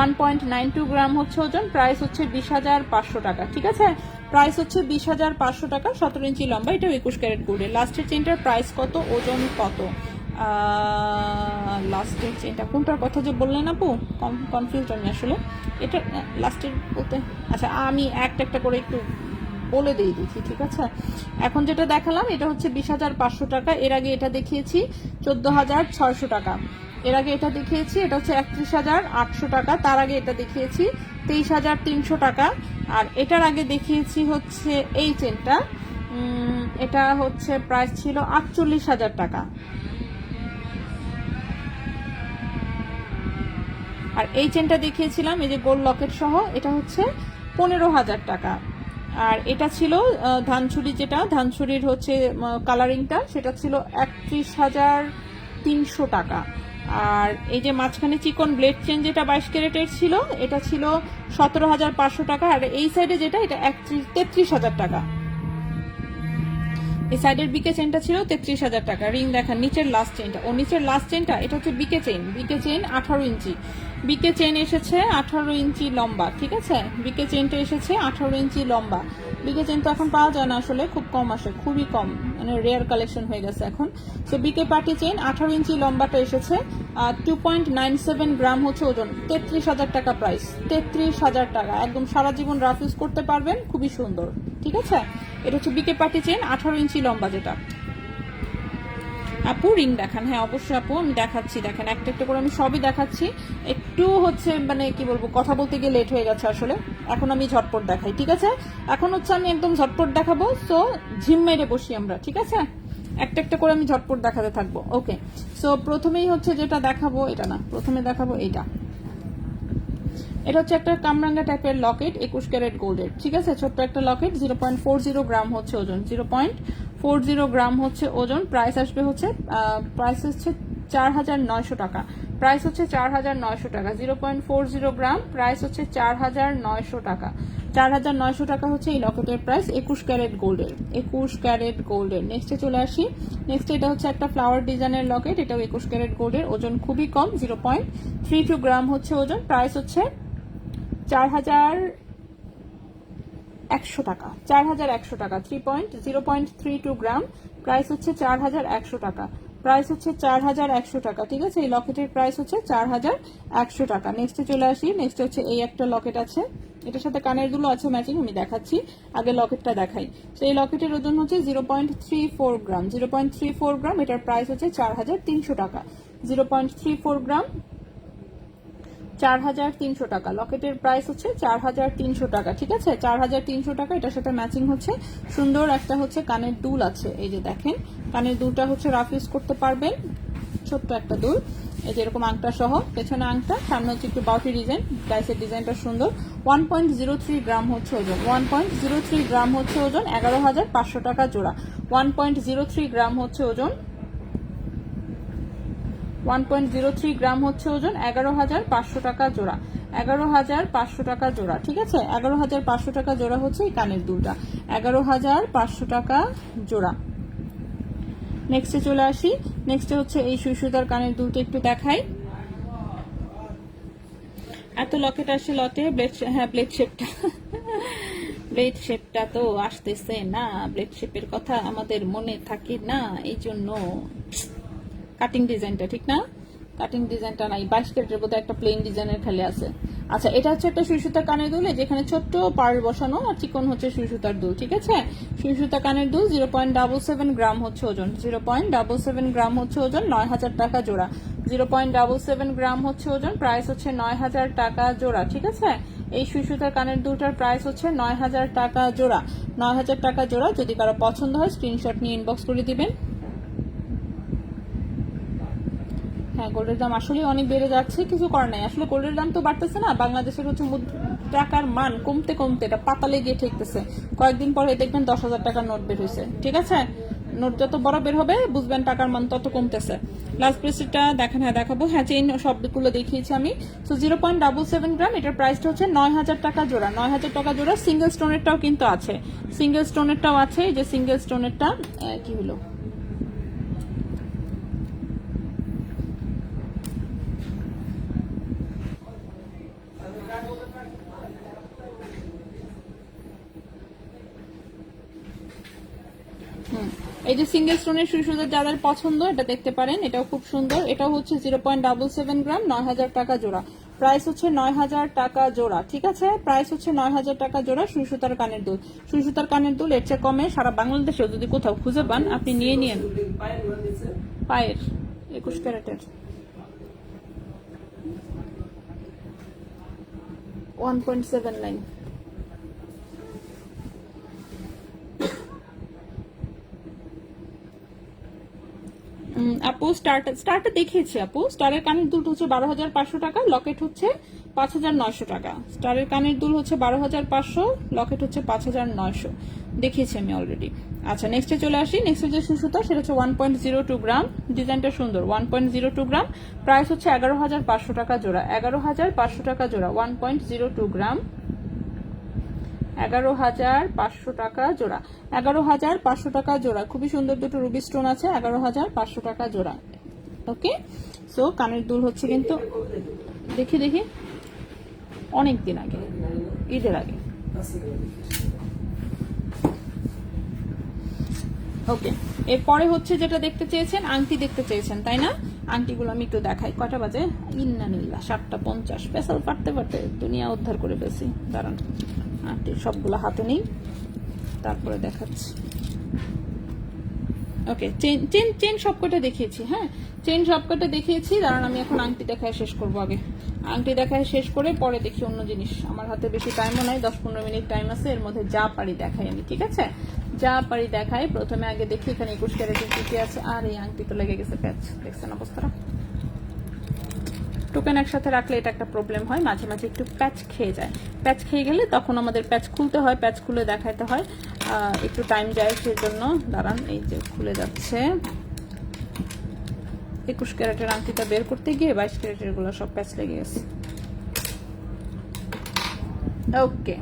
1.92 গ্রাম হচ্ছে ওজন, প্রাইস হচ্ছে 20,500 টাকা। ঠিক আছে, প্রাইস হচ্ছে 20,500 টাকা, 17 ইঞ্চি লম্বা, এটা 21 ক্যারেট গোল্ডের। লাস্টের চেইনটার প্রাইস কত, ওজন কত? লাস্টের চেইনটা কোনটার কথা যে বললেন আপু, কনফিউজ আমি আসলে। এটা লাস্টের বলতে, আচ্ছা আমি একটা করে একটু বলে দিচ্ছি, ঠিক আছে। এখন যেটা দেখালাম এটা হচ্ছে 20,500 টাকা, এর আগে এটা দেখিয়েছি 14,600 টাকা, এর আগে এটা দেখিয়েছি এটা হচ্ছে 31,800 টাকা, তার আগে এটা দেখিয়েছি 23,300 টাকা, আর এটার আগে দেখিয়েছি হচ্ছে এই চেনটা, এটা হচ্ছে প্রাইস ছিল 48,000 টাকা। আর এই চেনটা দেখিয়েছিলাম এই যে গোল্ড লকেট সহ, এটা হচ্ছে 15,000 টাকা। আর এটা ছিল ধানছড়ি, যেটা ধানছড়ির হচ্ছে কালারিংটা, সেটা ছিল 31,300 টাকা। আর এই যে মাঝখানে চিকন ব্লেড চেন যেটা 22 ক্যারেটের ছিল, এটা ছিল 17,500 টাকা। আর এই সাইডে যেটা, এটা 33,000 টাকা। এই সাইডের বিকে চেনটা ছিল 33,000 টাকা। রিং দেখান, নিচের লাস্ট চেনটা, ও নিচের লাস্ট চেনটা এটা হচ্ছে বিকে চেন, 18 ইঞ্চি, বিকে চেন এসেছে 18 ইঞ্চি লম্বা। ঠিক আছে, বিকে চেনটা এসেছে 18 ইঞ্চি লম্বা। বিকে চেন তো এখন পাওয়া যায় না আসলে, খুব কম আসে, খুবই কম, মানে রেয়ার কালেকশন হয়ে গেছে এখন। সো বিকে পার্টি চেন 18 ইঞ্চি লম্বাটা এসেছে, 2.97 গ্রাম হচ্ছে ওজন, 33,000 টাকা প্রাইস, 33,000 টাকা, একদম সারা জীবন রাফ ইউজ করতে পারবেন, খুবই সুন্দর। ঠিক আছে, এটা হচ্ছে বিকে পার্টি চেন 18 ইঞ্চি লম্বা যেটা। আপু রিং দেখান, হ্যাঁ অবশ্যই আপু আমি দেখাচ্ছি, দেখেন একটা করে আমি সবই দেখাচ্ছি। একটু হচ্ছে মানে কি বলবো, কথা বলতে গিয়ে লেট হয়ে গেছে আসলে, এখন আমি ঝটপট দেখাই। ঠিক আছে, এখন হচ্ছে আমি একদম ঝটপট দেখাবো, সো ঝিম মেরে বসি আমরা। ঠিক আছে, একটা করে আমি ঝটপট দেখাতে থাকবো। ওকে, সো প্রথমেই হচ্ছে যেটা দেখাবো, এটা না, প্রথমে দেখাবো এইটা। এটা হচ্ছে একটা কামরাঙ্গা টাইপের লকেট, 21 ক্যারেট গোল্ডের। ঠিক আছে, ছোট্ট একটা লকেট, 0.40 গ্রাম হচ্ছে ওজন, 0.40 গ্রাম হচ্ছে ওজন। প্রাইস আসবে হচ্ছে 4,900 টাকা, প্রাইস হচ্ছে 4,900 টাকা। 0.40 গ্রাম, প্রাইস হচ্ছে 4,900 টাকা। 4,900 টাকা হচ্ছে এই লকেটের প্রাইস, 21 ক্যারেট গোল্ডের, 21 ক্যারেট গোল্ডের। নেক্সটে চলে আসি, নেক্সট এটা হচ্ছে একটা ফ্লাওয়ার ডিজাইনের লকেট, এটাও 21 ক্যারেট গোল্ডের, ওজন খুবই কম, 0.32 গ্রাম হচ্ছে ওজন। প্রাইস হচ্ছে 4,100 টাকা, 4,100 টাকা। 0.32 গ্রাম, প্রাইস হচ্ছে 4,100 টাকা, প্রাইস হচ্ছে 4,100 টাকা। ঠিক আছে, এই লকেটের প্রাইস হচ্ছে 4,100 টাকা। নেক্সটে চলে আসি, নেক্সট হচ্ছে এই একটা লকেট আছে, এটার সাথে কানের দুলো আছে ম্যাচিং, আমি দেখাচ্ছি, আগে লকেটটা দেখাই। তো এই লকেটের ওজন হচ্ছে 0.34 গ্রাম, 0.34 গ্রাম, এটার প্রাইস হচ্ছে 4,300 টাকা। 0.34 গ্রাম, 4,300 টাকা। লকেটের প্রাইস হচ্ছে 4,300 টাকা। ঠিক আছে, 4,300 টাকা। এটার সাথে ম্যাচিং হচ্ছে সুন্দর একটা হচ্ছে কানের দুল আছে, এই যে দেখেন, কানের দুলটা হচ্ছে রাফ ইউজ করতে পারবেন, ছোট্ট একটা দুল, এই যে এরকম আংটা সহ, পেছনে আংটা, সামনে হচ্ছে একটু বাউটি ডিজাইন, গাইসের ডিজাইনটা সুন্দর। 1.03 গ্রাম হচ্ছে ওজন, 1.03 গ্রাম হচ্ছে ওজন, 11,500 টাকা জোড়া। 1.03 গ্রাম হচ্ছে ওজন, 1.03 গ্রাম হচ্ছে ওজন, 11,500 টাকা জোড়া, 11,500 টাকা জোড়া। ঠিক আছে, 11,500 টাকা জোড়া হচ্ছে এই কানের দুলটা, 11,500 টাকা জোড়া। নেক্সটে চলে আসি, নেক্সটে হচ্ছে এই সুতার কানের দুলটা একটু দেখাই। এত লকেট আসে লটে, ব্লেড, হ্যাঁ ব্লেড শেপটা, ব্লেড শেপটা তো আসতেছে না, ব্লেড শেপের কথা আমাদের মনে থাকে না, এই জন্য কাটিং ডিজাইনটা ঠিক না, কাটিং ডিজাইনটা নাই, 22 ক্যারেটের বোধহয় একটা প্লেন ডিজাইনের খালি আছে। আচ্ছা, এটা হচ্ছে একটা সুই সুতা কানের দুল, যেখানে ছোট্ট পার্ল বসানো, আর চিকন হচ্ছে সুই সুতার দুল। ঠিক আছে, সুই সুতা কানের দুল, 0.77 গ্রাম হচ্ছে ওজন, 0.77 গ্রাম হচ্ছে ওজন, 9,000 টাকা জোড়া। 0.77 গ্রাম হচ্ছে ওজন, প্রাইস হচ্ছে 9000 টাকা জোড়া। ঠিক আছে, এই সুই সুতার কানের দুলটার প্রাইস হচ্ছে 9000 টাকা জোড়া। 9000 টাকা জোড়া। যদি কারো পছন্দ হয় স্ক্রিনশট নিয়ে ইনবক্স করে দিবেন। হ্যাঁ, গোল্ডের দাম আসলে অনেক বেড়ে যাচ্ছে, কিছু করার নাই। আসলে গোল্ডের দাম তো বাড়তেছে না, বাংলাদেশের হচ্ছে টাকার মান কমতে কমতে এটা পাতালে গিয়ে ঠেকতেছে। কয়েকদিন পরে দেখবেন 10,000 টাকার নোট বের হয়েছে। ঠিক আছে, নোট যত বড় বের হবে বুঝবেন টাকার মান তত কমতেছে। লাস্ট ব্রেসলেটটা দেখেন, হ্যাঁ দেখাবো। হ্যাঁ, চেইন সবগুলো দেখিয়েছি আমি। তো 0.77 গ্রাম, এটার প্রাইসটা হচ্ছে 9000 টাকা জোড়া। 9000 টাকা জোড়া। সিঙ্গেল স্টোনেরটাও কিন্তু আছে, সিঙ্গেল স্টোনেরটাও আছে। এই যে সিঙ্গেল স্টোনেরটা কি হলো, এই যে সিঙ্গেল স্টোনের সুই সুতার যাদের পছন্দ এটা দেখতে পারেন, এটাও খুব সুন্দর। এটাও হচ্ছে 0.77 গ্রাম, 9000 টাকা জোড়া। প্রাইস হচ্ছে 9000 টাকা জোড়া। ঠিক আছে, প্রাইস হচ্ছে 9000 টাকা জোড়া। সুই সুতার কানের দুল, সুই সুতার কানের দুল এর চেয়ে কমে সারা বাংলাদেশেও যদি কোথাও খুঁজে পান আপনি নিয়ে নিন। পায়ের 21 ক্যারেটের 1.79। আপু স্টারটা দেখিয়েছি আপু। স্টারের কানের দুল হচ্ছে 12,500 টাকা, লকেট হচ্ছে 5,900 টাকা। স্টারের কানের দুল হচ্ছে 12,500, লকেট হচ্ছে 5,900, দেখিয়েছি আমি অলরেডি। আচ্ছা, নেক্সটে চলে আসি। নেক্সট যে সুতা সেটা হচ্ছে 1.02 গ্রাম। ডিজাইনটা সুন্দর। 1.02 গ্রাম, প্রাইস হচ্ছে 11,500 টাকা জোড়া। 11,500 টাকা জোড়া। 1.02 গ্রাম, 11,500 টাকা জোড়া। 11,500 টাকা জোড়া। খুবই সুন্দর দুটো রুবি স্টোন আছে। 11,500 টাকা জোড়া। ওকে, সো কানের দুল হচ্ছে কিন্তু দেখি দেখি অনেক দিন আগে, ঈদের আগে। ওকে, এরপরে হচ্ছে যেটা দেখতে চেয়েছেন, আংটি দেখতে চেয়েছেন তাই না? আংটিগুলো আমি একটু দেখাই। কয়টা বাজে? ইন্নানিল্লা 7:50। পেশাল পারতে পারতে দুনিয়া উদ্ধার করে ফেলছি। দাঁড়ান, আংটি সবগুলো হাতে নেই, তারপরে দেখাচ্ছি। ওকে, চেন সবকটা দেখিয়েছি। হ্যাঁ, চেন সবকটা দেখিয়েছি। দাঁড়ান, আমি এখন আংটি দেখায় শেষ করবো। আগে আংটি দেখায় শেষ করে পরে দেখি অন্য জিনিস। আমার হাতে বেশি টাইমও নাই, 10-15 মিনিট টাইম আছে, এর মধ্যে যা পারি দেখাই আমি। ঠিক আছে, যা পারি দেখাই। প্রথমে আগে দেখি এখানে 21 ক্যারেটের কি আছে। আর এই আংটি তো লেগে গেছে প্যাচ, দেখছেন অবস্থাটা। টোকেন একসাথে রাখলে এটা একটা প্রবলেম হয়, মাঝে মাঝে একটু প্যাচ খেয়ে যায়। প্যাচ খেয়ে গেলে তখন আমাদের প্যাচ খুলতে হয়, প্যাচ খুলে দেখাতে হয়, একটু টাইম যায় সেই জন্য। দাঁড়ান, এই যে খুলে যাচ্ছে। 21 ক্যারেটের আংটিটা বের করতে গিয়ে 22 ক্যারেটের গুলো সব প্যাচ লেগে গেছে। ওকে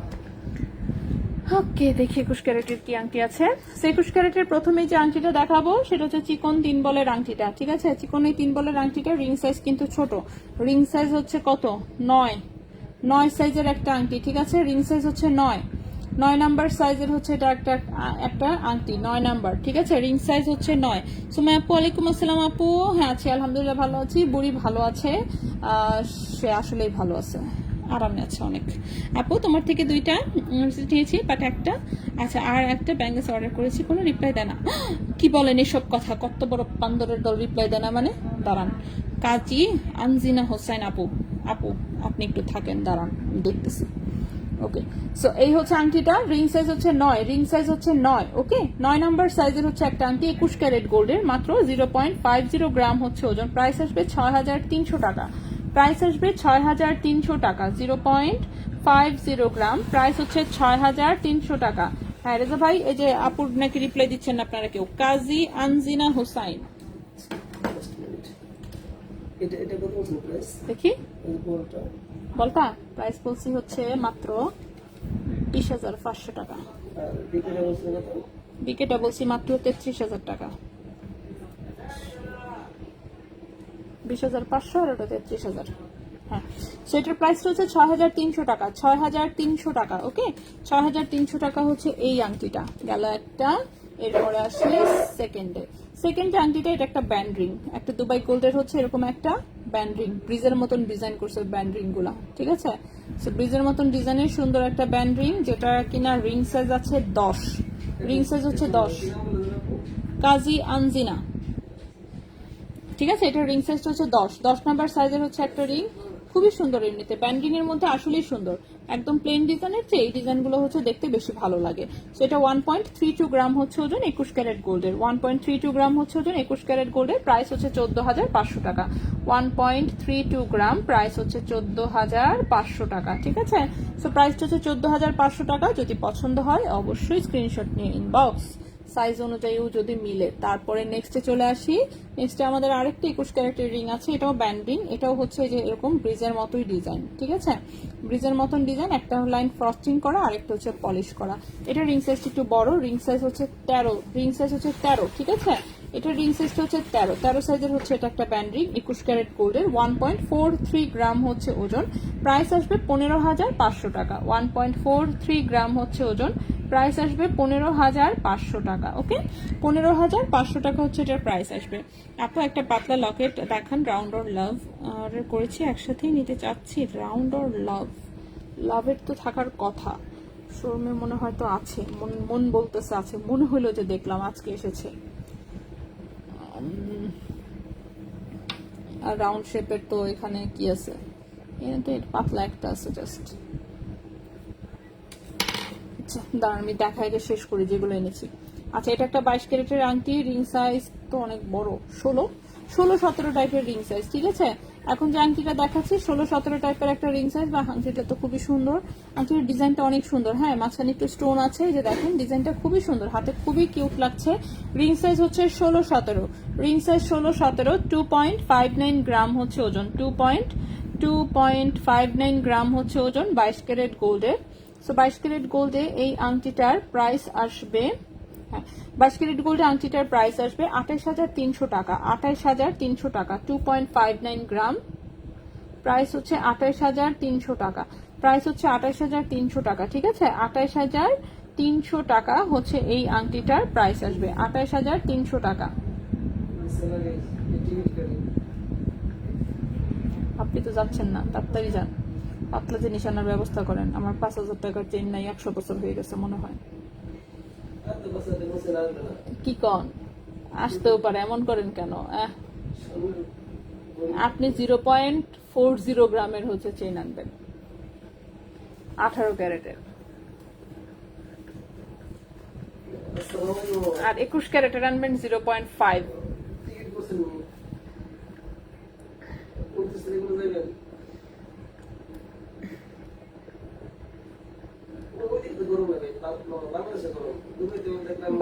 ওকে, দেখি 21 ক্যারেটের কি আংটি আছে। 21 ক্যারেটের প্রথমে যে আংটিটা দেখাবো সেটা হচ্ছে চিকন 3 বলের আংটিটা। ঠিক আছে, চিকন এই 3 বলের আংটিটা রিং সাইজ কিন্তু ছোট। রিং সাইজ হচ্ছে কত? 9 সাইজের একটা আংটি। ঠিক আছে, রিং সাইজ হচ্ছে 9 নাম্বার সাইজের হচ্ছে এটা একটা আংটি, 9 নাম্বার। ঠিক আছে, রিং সাইজ হচ্ছে 9। সুমাই আপু, ওয়ালাইকুম আসসালাম আপু। হ্যাঁ আছি, আলহামদুলিল্লাহ ভালো আছি। বুড়ি ভালো আছে, সে আসলেই ভালো আছে, আরামে আছে অনেক। আপু তোমার থেকে 2টা নিয়েছি, বাট একটা, আচ্ছা আর একটা ব্যাঙ্গেস অর্ডার করেছি, কোনো রিপ্লাই দেয় না। কি বলেন এসব কথা? কত বড় বান্দরের দল, রিপ্লাই দেয় না মানে? দাঁড়ান, কাজী আনজিনা হোসেন আপু, আপনি একটু থাকেন, দাঁড়ান আমি দেখতেছি। ওকে, সো এই হচ্ছে আংটিটা। রিং সাইজ হচ্ছে 9, রিং সাইজ হচ্ছে 9। ওকে, 9 নাম্বার সাইজের হচ্ছে একটা আংটি, 21 ক্যারেট গোল্ডের, মাত্র 0.50 গ্রাম হচ্ছে ওজন। প্রাইস আসবে 6,300 টাকা। প্রাইস আসবে 6,300 টাকা। 0.50 গ্রাম, প্রাইস হচ্ছে 6,300 টাকা। হ্যাঁ রেজা ভাই, এই যে আপুর নাকি রিপ্লাই দিচ্ছেন না আপনারা কেউ, কাজী আনজিনা হোসাইন। দেখি বলটা, প্রাইস বলছি হচ্ছে মাত্র 20,500 টাকা। বিকেটা বলছি মাত্র 33,000 টাকা। 20,500 আর ওটা 33,000। হ্যাঁ, সেটার প্রাইস হচ্ছে 6,300 টাকা। 6,300 টাকা। ওকে, 6,300 টাকা হচ্ছে এই আংটিটা গেল একটা। এরপরে আসলে সেকেন্ড আংটিটা, এটা একটা ব্যান্ড রিং, একটা দুবাই গোল্ডের হচ্ছে এরকম একটা ব্যান্ড রিং, ব্রিজের মতন ডিজাইন করছে ব্যান্ড রিং গুলা। ঠিক আছে, ব্রিজের মতন ডিজাইনের সুন্দর একটা ব্যান্ড রিং, যেটা কিনা রিং সাইজ আছে 10। রিং সাইজ হচ্ছে 10। কাজী আনজিনা, ঠিক আছে, এটা রিং সাইজটা হচ্ছে 10 নাম্বার সাইজের হচ্ছে একটা রিং, খুবই সুন্দর। এমনিতে ব্যান্ডিং এর মধ্যে আসলেই সুন্দর, একদম প্লেন ডিজাইনের চেয়ে এই ডিজাইনগুলো হচ্ছে দেখতে বেশি ভালো লাগে। সো এটা 1.32 গ্রাম হচ্ছে ওজন, 21 ক্যারেট গোল্ডের। 1.32 গ্রাম হচ্ছে ওজন, 21 ক্যারেট গোল্ডের। প্রাইস হচ্ছে 14,500 টাকা। 1.32 গ্রাম, প্রাইস হচ্ছে 14,500 টাকা। ঠিক আছে, সো প্রাইসটা হচ্ছে 14,500 টাকা। যদি পছন্দ হয় অবশ্যই স্ক্রিনশট নিয়ে ইনবক্স, সাইজ অনুযায়ীও যদি মিলে। তারপরে নেক্সটে চলে আসি। নেক্সটে আমাদের আরেকটা 21 ক্যারেটের রিং আছে, এটাও ব্যান্ডিং, এটাও হচ্ছে যে এরকম ব্রিজের মতোই ডিজাইন। ঠিক আছে, ব্রিজের মতন ডিজাইন, একটা লাইন ফ্রস্টিং করা, আরেকটা হচ্ছে পলিশ করা। এটা রিং সাইজটা একটু বড়, রিং সাইজ হচ্ছে 13, রিং সাইজ হচ্ছে 13। ঠিক আছে, এটা রিং সাইজটা হচ্ছে 13 সাইজের হচ্ছে এটা একটা ব্যান্ড রিং, 21 ক্যারেট গোল্ডের। 1.43 গ্রাম হচ্ছে ওজন, প্রাইস আসবে 15,500 টাকা। 1.43 গ্রাম হচ্ছে ওজন, প্রাইস আসবে 15,500 টাকা। ওকে, 15,500 টাকা হচ্ছে এটার প্রাইস আসবে। আপু একটা পাতলা লকেট দেখান, রাউন্ড অর লাভ অর্ডার করেছি, একসাথেই নিতে চাচ্ছি। রাউন্ড অর লাভ, লাভের তো থাকার কথা, শোরুমে মনে হয়তো আছে, মন বলতেছে আছে, মনে হইলো যে দেখলাম আজকে এসেছে। আর রাউন্ড শেপের তো এখানে কি আছে, এখানে তো পাতলা একটা আছে জাস্ট। আচ্ছা দাঁড়ান আমি দেখাই শেষ করি যেগুলো এনেছি। আচ্ছা, এটা একটা 22 ক্যারেটের আংটি, রিং সাইজ তো অনেক বড়, 16-17 টাইপের রিং সাইজ। ঠিক আছে, এখন যে আংটিটা দেখাচ্ছি 16-17 টাইপের একটা রিং সাইজ, বা আংটিটা তো খুবই সুন্দর, আংটির ডিজাইনটা অনেক সুন্দর। হ্যাঁ, মাঝখানে একটু স্টোন আছে, এই যে দেখেন ডিজাইনটা খুবই সুন্দর, হাতে খুবই কিউট লাগছে। রিং সাইজ হচ্ছে 16-17, রিং সাইজ 16-17, 2.59 গ্রাম হচ্ছে ওজন, 2.59 গ্রাম হচ্ছে ওজন, 22 ক্যারেট গোল্ডের। সো 22 ক্যারেট গোল্ডে এই আংটিটার প্রাইস আসবে, 22 ক্যারেট গোল্ডে আংটিটার প্রাইস আসবে 28,300 টাকা। 28,300 টাকা, 2.59 গ্রাম, প্রাইস হচ্ছে 28,300 টাকা। প্রাইস হচ্ছে 28,300 টাকা। ঠিক আছে, 28,300 টাকা হচ্ছে এই আংটিটার প্রাইস আসবে, 28,300 টাকা। আপনি তো যাচ্ছেন না, তাড়াতাড়ি যান, পাতলা জিনিস আনার ব্যবস্থা করেন। আমার 5,000 টাকার চেইন নাই, 100 বছর হয়ে গেছে মনে হয়। কি কন, আসতেও পারে, এমন করেন কেন? আপনি 0.40 গ্রামের হচ্ছে চেইন আনবেন, 18 ক্যারেটের। আর 21 ক্যারেটের আনবেন 0.5।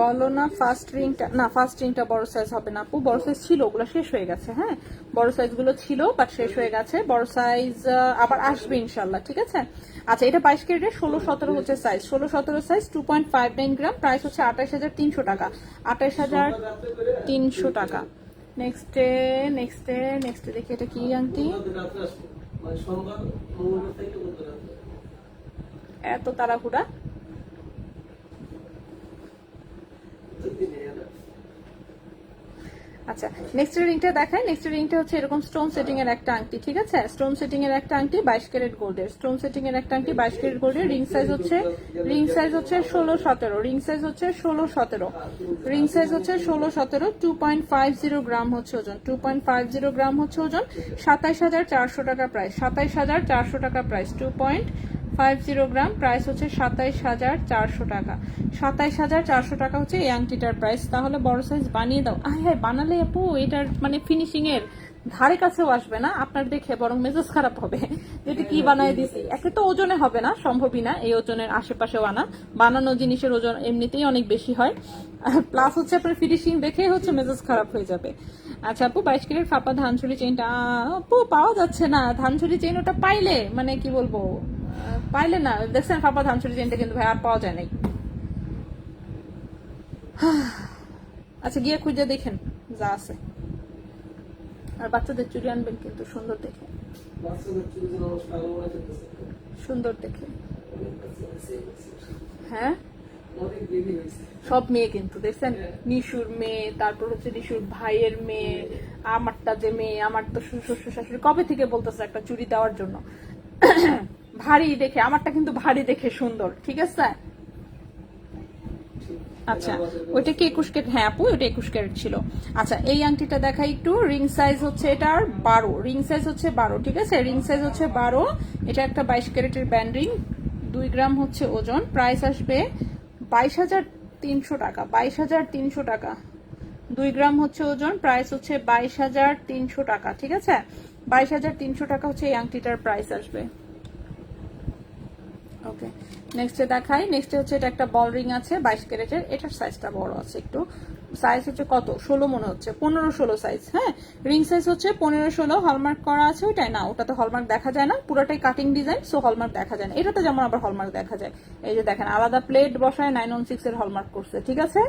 বলো না ফার্স্ট রিংটা, না ফার্স্ট রিংটা বড় সাইজ হবে না আপু, বড় সাইজ ছিল, ওগুলো শেষ হয়ে গেছে। হ্যাঁ, বড় সাইজ গুলো ছিল বাট শেষ হয়ে গেছে, বড় সাইজ আবার আসবে ইনশাল্লাহ। ঠিক আছে, আচ্ছা এটা 22 ক্যারেটের 16-17 হচ্ছে সাইজ, 16-17 সাইজ, 2.59 গ্রাম, প্রাইস হচ্ছে 28,300 টাকা। 28,300 টাকা। নেক্সটে দেখি এটা কি আংটি, এত তাড়াহুড়া। আচ্ছা নেক্সট রিংটা দেখাই। নেক্সট রিংটা হচ্ছে এরকম স্টোন সেটিং এর একটা আংটি। ঠিক আছে, স্টোন সেটিং এর একটা আংটি, 22 ক্যারেট গোল্ডের, স্টোন সেটিং এর একটা আংটি 22 ক্যারেট গোল্ডের। রিং সাইজ হচ্ছে 16-17, রিং সাইজ হচ্ছে 16-17, রিং সাইজ হচ্ছে 16-17, 2.50 গ্রাম হচ্ছে ওজন, 2.50 গ্রাম হচ্ছে ওজন, 27,400 টাকা প্রাইস, 27,400 টাকা প্রাইস, 2.50 গ্রাম, প্রাইস হচ্ছে 27,400 টাকা। 27,400 টাকা হচ্ছে এই আংটিটার প্রাইস। তাহলে বড় সাইজ বানিয়ে দাও। হ্যাঁ বানালে আপু এটার মানে ফিনিশিং এর ধারে কাছেও আসবে না, আপনার দেখে বরং মেজাজ খারাপ হবে যেটা কি বানায় দিছি। একে তো ওজনে হবে না, সম্ভবই না এই ওজনের আশেপাশেও আনা, বানানো জিনিসের ওজন এমনিতেই অনেক বেশি হয়, প্লাস হচ্ছে আপনার ফিনিশিং দেখে হচ্ছে মেজাজ খারাপ হয়ে যাবে। আচ্ছা আপু 22 ক্যারেট ফাপা ধানছড়ি চেইনটা আপু পাওয়া যাচ্ছে না, ধানছড়ি চেইন ওটা পাইলে মানে কি বলবো, পাইলে না, দেখছেন ফাপা ধানছড়ি চেইনটা কিন্তু ভাই আর পাওয়া যায় নাই। আচ্ছা গিয়ে খুঁজে দেখেন যা আছে। আর বাচ্চাদের চুড়ি আনবেন কিন্তু সুন্দর দেখে, সুন্দর দেখে। হ্যাঁ সব মেয়ে কিন্তু দেখছেন, নিশুর মেয়ে, তারপর হচ্ছে নিশুর ভাইয়ের মেয়ে, আমারটা যে মেয়ে, আমার তো শ্বশুর শাশুড়ি কবে থেকে বলতেছে একটা চুড়ি দেওয়ার জন্য, ভারী দেখে, আমারটা কিন্তু ভারী দেখে সুন্দর। ঠিক আছে, আচ্ছা ওইটা কি 21 ক্যারেট? হ্যাঁ আপু ওইটা 21 ক্যারেট ছিল। আচ্ছা এই আংটিটা দেখাই একটু। রিং সাইজ হচ্ছে এটার 12, রিং সাইজ হচ্ছে 12, ঠিক আছে, রিং সাইজ হচ্ছে 12। এটা একটা 22 ক্যারেটের ব্যান্ড রিং, 2 গ্রাম হচ্ছে ওজন। প্রাইস আসবে 22,300 টাকা, 22,300 টাকা। 2 গ্রাম হচ্ছে ওজন, প্রাইস হচ্ছে 22,300 টাকা, ঠিক আছে, 22,300 টাকা হচ্ছে এই আংটিটার প্রাইস আসবে। ওকে নেক্সটে দেখাই। নেক্সটে হচ্ছে এটা একটা বল রিং আছে 22 ক্যারেটের, এটার সাইজটা বড় আছে একটু। সাইজ হচ্ছে কত 16 মনে হচ্ছে, 15-16 সাইজ। হ্যাঁ রিং সাইজ হচ্ছে 15-16। হলমার্ক করা আছে ওইটাই না? ওটাতে হলমার্ক দেখা যায় না, পুরোটাই কাটিং ডিজাইন, সো হলমার্ক দেখা যায় না। এটাতে যেমন আবার হলমার্ক দেখা যায়, এই যে দেখেন আলাদা প্লেট বসায় 916 এর হলমার্ক করছে, ঠিক আছে।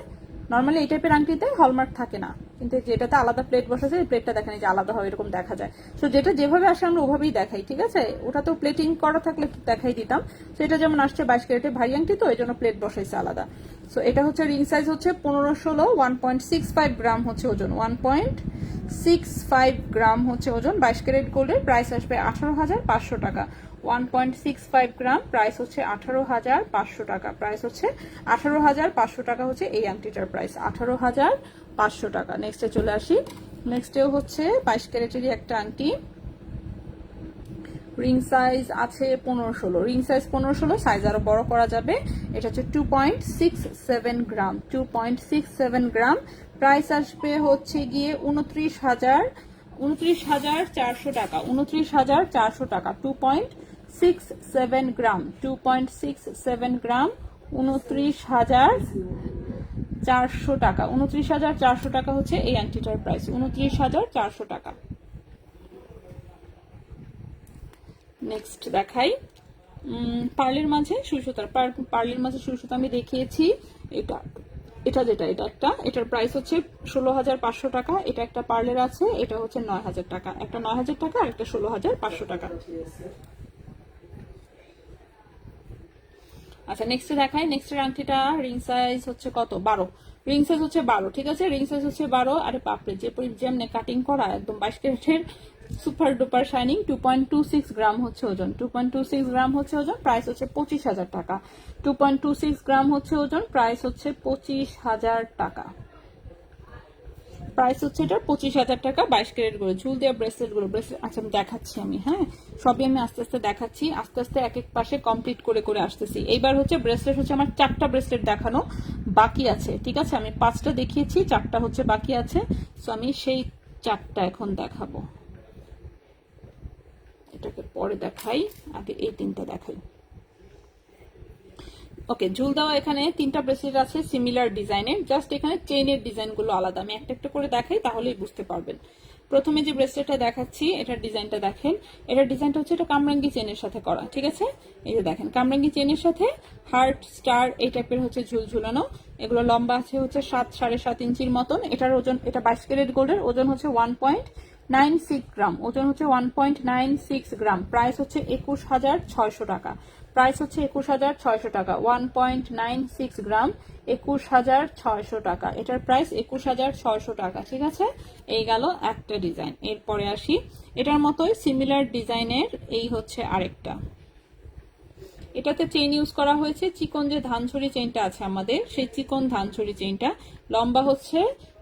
নর্মালি এই টাইপের আংটিতে হলমার্ক থাকে না, কিন্তু যেটাতে আলাদা প্লেট বসেছে এই প্লেটটা দেখেন এই যে আলাদা হয় এরকম দেখা যায়। সো যেটা যেভাবে আসে আমরা ওভাবেই দেখাই, ঠিক আছে। ওটা তো প্লেটিং করা থাকলে দেখাই দিতাম। সো এটা যেমন আসছে 22 ক্যারেটের ভারী আংটি, তো এই জন্য প্লেট বসাইছে আলাদা। সো এটা হচ্ছে রিং সাইজ হচ্ছে 15-16, 1.65 গ্রাম হচ্ছে ওজন, 1.65 গ্রাম হচ্ছে ওজন। 22 ক্যারেট গোল্ডের প্রাইস আসবে 18,500 টাকা। 1.65 গ্রাম, প্রাইস হচ্ছে 18,500 টাকা। প্রাইস হচ্ছে 18,500 টাকা হচ্ছে এই আংটিটার প্রাইস, 18,500 টাকা। নেক্সটে চলে আসি। নেক্সটেও হচ্ছে 22 ক্যারেটেরই একটা আংটি, রিং সাইজ আছে 15-16, রিং সাইজ 15-16, সাইজ আরো বড় করা যাবে। এটা হচ্ছে 2.67 গ্রাম, 2.67 গ্রাম। প্রাইস আসবে হচ্ছে গিয়ে 29,400 টাকা, 29,400 টাকা। 2.67 গ্রাম, 2.67 গ্রাম, 29,400 টাকা, 29,400 টাকা হচ্ছে এই আংটিটার প্রাইস, 29,400 টাকা। নেক্সট দেখাই পার্লের মাঝে সুই সুতার, পার্লের মাঝে সুই সুতা আমি দেখিয়েছি। এটা এটা যেটা এটা একটা, এটার প্রাইস হচ্ছে 16,500 টাকা। এটা একটা পার্লের আছে, এটা হচ্ছে 9,000 টাকা, একটা 9,000 টাকা আর একটা 16,500 টাকা। আচ্ছা নেক্সট দেখাই। নেক্সটের আংটিটা রিং সাইজ হচ্ছে কত 12, রিং সাইজ হচ্ছে 12, ঠিক আছে, রিং সাইজ হচ্ছে 12। আরে বাপরে যে যেমনে কাটিং করা একদম 22 ক্যারেটের সুপার ডুপার শাইনিং। 2.26 গ্রাম হচ্ছে ওজন, 2.26 গ্রাম হচ্ছে ওজন। প্রাইস হচ্ছে 25,000 টাকা। 2.26 গ্রাম হচ্ছে ওজন, প্রাইস হচ্ছে 25,000 টাকা। প্রাইস হচ্ছে এটা 25,000 টাকা। 22 ক্যারেট গুলো ঝুল দেওয়া ব্রেসলেট গুলো, ব্রেসলেট আচ্ছা আমি দেখাচ্ছি আমি, হ্যাঁ সবই আমি আস্তে আস্তে দেখাচ্ছি, আস্তে আস্তে এক এক পাশে কমপ্লিট করে করে আসতেছি। এইবার হচ্ছে ব্রেসলেট হচ্ছে আমার 4টা ব্রেসলেট দেখানো বাকি আছে, ঠিক আছে, আমি 5টা দেখিয়েছি, 4টা হচ্ছে বাকি আছে। সো আমি সেই 4টা এখন দেখাবো, এটাকে পরে দেখাই, আগে এই 3টা দেখাই। ওকে ঝুল দেওয়া এখানে 3টা ব্রেসলেট আছে সিমিলার ডিজাইনের, জাস্ট এখানে চেইনের ডিজাইনগুলো আলাদা। আমি একটা একটা করে দেখাই তাহলেই বুঝতে পারবেন। প্রথমে যে ব্রেসলেটটা দেখাচ্ছি এটার ডিজাইনটা দেখেন, এটার ডিজাইনটা হচ্ছে এটা কামরাঙ্গি চেনের সাথে করা, ঠিক আছে। এই যে দেখেন কামরাঙ্গি চেনের সাথে হার্ট স্টার এই টাইপের হচ্ছে ঝুল ঝুলানো। এগুলো লম্বা আছে হচ্ছে 7-7.5 ইঞ্চির মতন। এটার ওজন, এটা 22 ক্যারেট গোল্ডের, ওজন হচ্ছে 1.96 গ্রাম, ওজন হচ্ছে 1.96 গ্রাম। প্রাইস হচ্ছে 21,600 টাকা। প্রাইস হচ্ছে 21,600 টাকা। 1.96 গ্রাম, 21,600 টাকা। এটার প্রাইস 21,600 টাকা, ঠিক আছে। এই গেল একটা ডিজাইন। এরপরে আসি, এটার মতোই সিমিলার ডিজাইনের এই হচ্ছে আরেকটা। এটাতে চেইন ইউজ করা হয়েছে চিকন, যে ধানছড়ি চেইনটা আছে আমাদের সেই চিকন ধানছড়ি চেইনটা। লম্বা হচ্ছে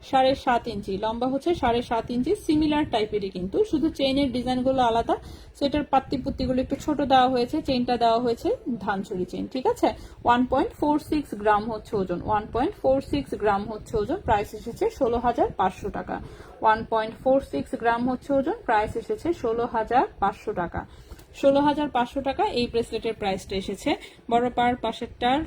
7.5 ইঞ্চি, লম্বা হচ্ছে 7.5 ইঞ্চি। সিমিলার টাইপেরই কিন্তু শুধু চেইনের ডিজাইনগুলো আলাদা। সেটার পাত্তি পুত্তিগুলো একটু ছোট দেওয়া হয়েছে, চেইনটা দেওয়া হয়েছে ধানছড়ি চেইন, ঠিক আছে। 1.46 গ্রাম হচ্ছে ওজন, 1.46 গ্রাম হচ্ছে ওজন। প্রাইস এসেছে 16,500 টাকা। 1.46 গ্রাম হচ্ছে ওজন, প্রাইস এসেছে 16,500 টাকা। 16,500 টাকা এই ব্রেসলেটের প্রাইসটা এসেছে। বড় পাশেরটার,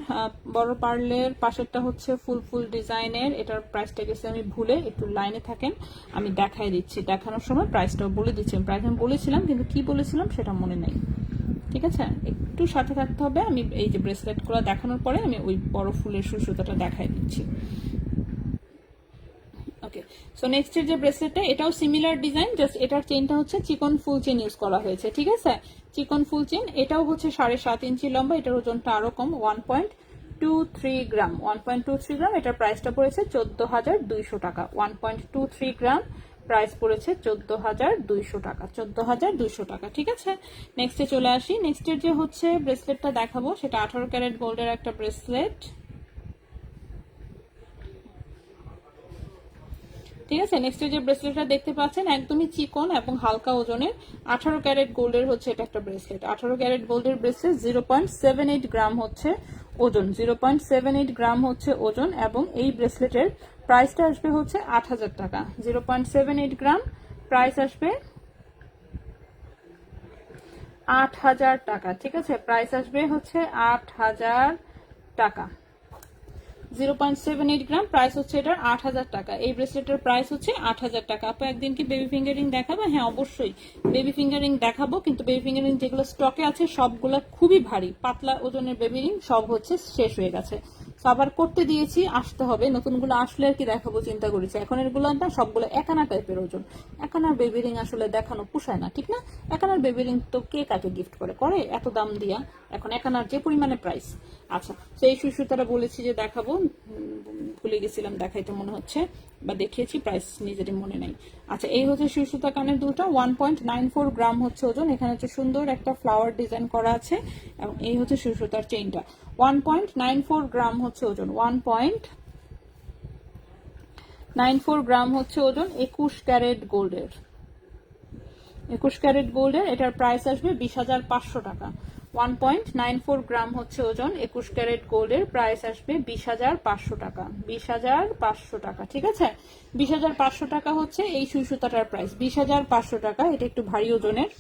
বড় পার্লের পাশেরটা হচ্ছে ফুল ফুল ডিজাইনের। এটার প্রাইসটা গেছে আমি ভুলে, একটু লাইনে থাকেন আমি দেখাই দিচ্ছি, দেখানোর সময় প্রাইসটাও বলে দিচ্ছি। প্রাইস আমি বলেছিলাম কিন্তু কি বলেছিলাম সেটা মনে নেই, ঠিক আছে, একটু সাথে থাকতে হবে। আমি এই যে ব্রেসলেটগুলো দেখানোর পরে আমি ওই বড় ফুলের সুতাটা দেখাই দিচ্ছি। ওকে সো নেক্সটের যে ব্রেসলেটটা, এটাও সিমিলার ডিজাইন, জাস্ট এটার চেইনটা হচ্ছে চিকন ফুল চেইন ইউজ করা হয়েছে, ঠিক আছে, চিকন ফুল চেইন। এটাও হচ্ছে 7.5 ইঞ্চি লম্বা, এটার ওজনটা আরো কম, 1.23 গ্রাম, 1.23 গ্রাম। এটার প্রাইসটা পড়েছে 14,200 টাকা। 1.23 গ্রাম, প্রাইস পড়েছে 14,200 টাকা, 14,200 টাকা, ঠিক আছে। নেক্সটে চলে আসি। নেক্সটের যে হচ্ছে ব্রেসলেটটা দেখাবো সেটা 18 ক্যারেট গোল্ডের একটা ব্রেসলেট। ঠিক আছে। নেক্সট যে ব্রেসলেটটা দেখতে পাচ্ছেন একদমই চিকন এবং হালকা ওজনের, 18 ক্যারেট গোল্ডের হচ্ছে এটা একটা ব্রেসলেট। 18 ক্যারেট গোল্ডের ব্রেসলেট, 0.78 গ্রাম হচ্ছে ওজন, 0.78 গ্রাম হচ্ছে ওজন। এবং এই ব্রেসলেটের প্রাইসটা আসবে হচ্ছে 8,000 টাকা। 0.78 গ্রাম, প্রাইস আসবে 8,000 টাকা। ঠিক আছে, প্রাইস আসবে হচ্ছে 8,000 টাকা। 0.78 গ্রাম, প্রাইস হচ্ছে এটার 8,000 টাকা। এই ব্রেসলেটের প্রাইস হচ্ছে 8,000 টাকা। আপু একদিন কি বেবি ফিঙ্গারিং দেখাবো? হ্যাঁ অবশ্যই বেবি ফিঙ্গারিং দেখাবো, কিন্তু বেবি ফিঙ্গারিং যেগুলো স্টকে আছে সবগুলো খুবই ভারী, পাতলা ওজনের বেবি রিং সব হচ্ছে শেষ হয়ে গেছে। আবার করতে দিয়েছি, আসতে হবে, নতুনগুলো আসলে আর কি দেখাবো চিন্তা করেছি। এখন এগুলো না সবগুলো একানা টাইপের ওজন, একানার বেবি রিং আসলে দেখানো পোষায় না, ঠিক না? একানার বেবি রিং তো কে কাকে গিফট করে এত দাম দিয়া? এখন একানার যে পরিমাণে প্রাইস। আচ্ছা, তো এই সুতারা বলেছি যে দেখাবো, ভুলে গেছিলাম দেখাইতে মনে হচ্ছে, বা দেখিয়েছি, প্রাইস নিজেরই মনে নাই। আচ্ছা, এই হচ্ছে সুতা কানের দুলটা, 1.94 গ্রাম হচ্ছে ওজন। এখানে হচ্ছে সুন্দর একটা ফ্লাওয়ার ডিজাইন করা আছে। এবং এই হচ্ছে সুতার চেইনটা, 1.94 গ্রাম হচ্ছে ওজন, 1.94 গ্রাম হচ্ছে ওজন। 21 ক্যারেট গোল্ডের, 21 ক্যারেট গোল্ডের এটার প্রাইস আসবে 20,500 টাকা। 1.94 গ্রাম হচ্ছে ওজন, 21 ক্যারেট গোল্ডের প্রাইস আসবে 20,500 টাকা। 20,500 টাকা, ঠিক আছে। 20,500 টাকা হচ্ছে এই সুই সুতাটার প্রাইস, 20,500 টাকা। এটা একটু ভারী ওজনের।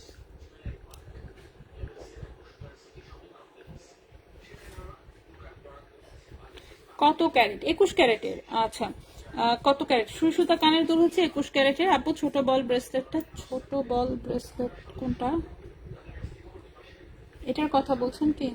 কত ক্যারেট? 21 ক্যারেটের। আচ্ছা, কত ক্যারেট? সুই সুতা কানের দুল হচ্ছে 21 ক্যারেটের। আপু ছোট বল ব্রেসলেটটা, ছোট বল ব্রেসলেট কোনটা, এটার কথা বলছেন কি?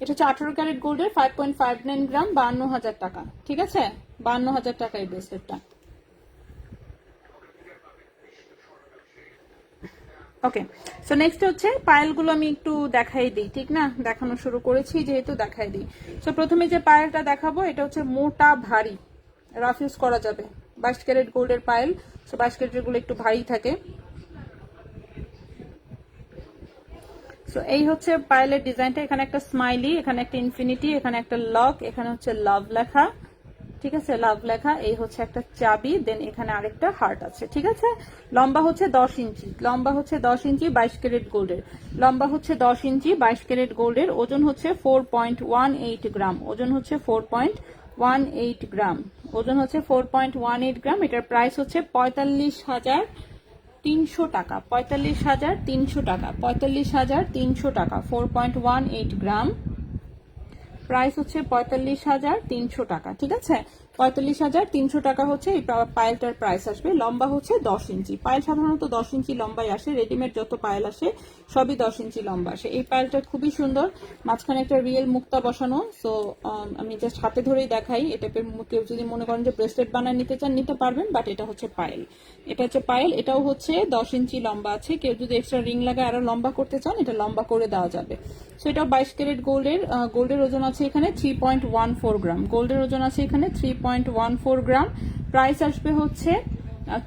এটা হচ্ছে 18 ক্যারেট গোল্ডের, 5.59 গ্রাম, 52,000 টাকা। ঠিক আছে, 52,000 টাকা এই ব্রেসলেটটা। ওকে, সো নেক্সট হচ্ছে পায়েলগুলো আমি একটু দেখাই দিই, ঠিক না? দেখানো শুরু করেছি যেহেতু দেখাই দিই। সো প্রথমে যে পায়েলটা দেখাবো এটা হচ্ছে মোটা ভারী, রাফ ইউজ করা যাবে, 22 ক্যারেট গোল্ডের পায়েল। সো 22 ক্যারেটের গুলো একটু ভারী থাকে। সো এই হচ্ছে পায়েলের ডিজাইনটা। এখানে একটা স্মাইলি, এখানে একটা ইনফিনিটি, এখানে একটা লক, এখানে হচ্ছে লাভ লেখা, ঠিক আছে, লাভ লেখা। এই হচ্ছে একটা চাবি, দেন এখানে আরেকটা হার্ট আছে, ঠিক আছে। লম্বা হচ্ছে 10 ইঞ্চি, লম্বা হচ্ছে 10 ইঞ্চি, 22 ক্যারেট গোল্ডের। লম্বা হচ্ছে 10 ইঞ্চি, 22 ক্যারেট গোল্ডের। ওজন হচ্ছে 4.18 গ্রাম, ওজন হচ্ছে 4.18 গ্রাম, ওজন হচ্ছে 4.18 গ্রাম। এটার প্রাইস হচ্ছে 45,300 টাকা, 45,300 টাকা, 45,300 টাকা। 4.18 গ্রাম, প্রাইস হচ্ছে 45,300 টাকা, ঠিক আছে। 45,300 টাকা হচ্ছে এই পায়েলটার প্রাইস আসবে। লম্বা হচ্ছে 10 ইঞ্চি, পায়েল সাধারণত 10 ইঞ্চি লম্বাই আসে, রেডিমেড যত পায়েল আসে সবই 10 ইঞ্চি লম্বা আসে। এই পায়েলটা খুবই সুন্দর, মাঝখানে একটা রিয়েল মুক্তা বসানো। সো আমি জাস্ট হাতে ধরেই দেখাই। এটা কেউ যদি মনে করেন যে ব্রেসলেট বানায় নিতে চান নিতে পারবেন, বাট এটা হচ্ছে পায়েল, এটা হচ্ছে পায়েল। এটাও হচ্ছে 10 ইঞ্চি লম্বা আছে, কেউ যদি এক্সট্রা রিং লাগায় আরো লম্বা করতে চান এটা লম্বা করে দেওয়া যাবে। সো এটাও 22 ক্যারেট গোল্ডের। গোল্ডের ওজন আছে এখানে 3.14 গ্রাম, গোল্ডের ওজন আছে এখানে 3.14 গ্রাম। প্রাইস আসবে হচ্ছে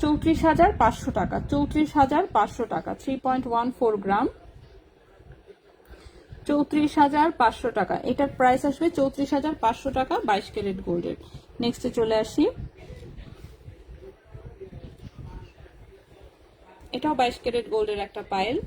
34,500 টাকা, 34,500 টাকা। 3.14 গ্রাম, 34,500 টাকা। এটার প্রাইস আসবে 34,500 টাকা, 22 ক্যারেট গোল্ডের। নেক্সটে চলে আসি, এটাও 22 ক্যারেট গোল্ডের একটা পায়েল।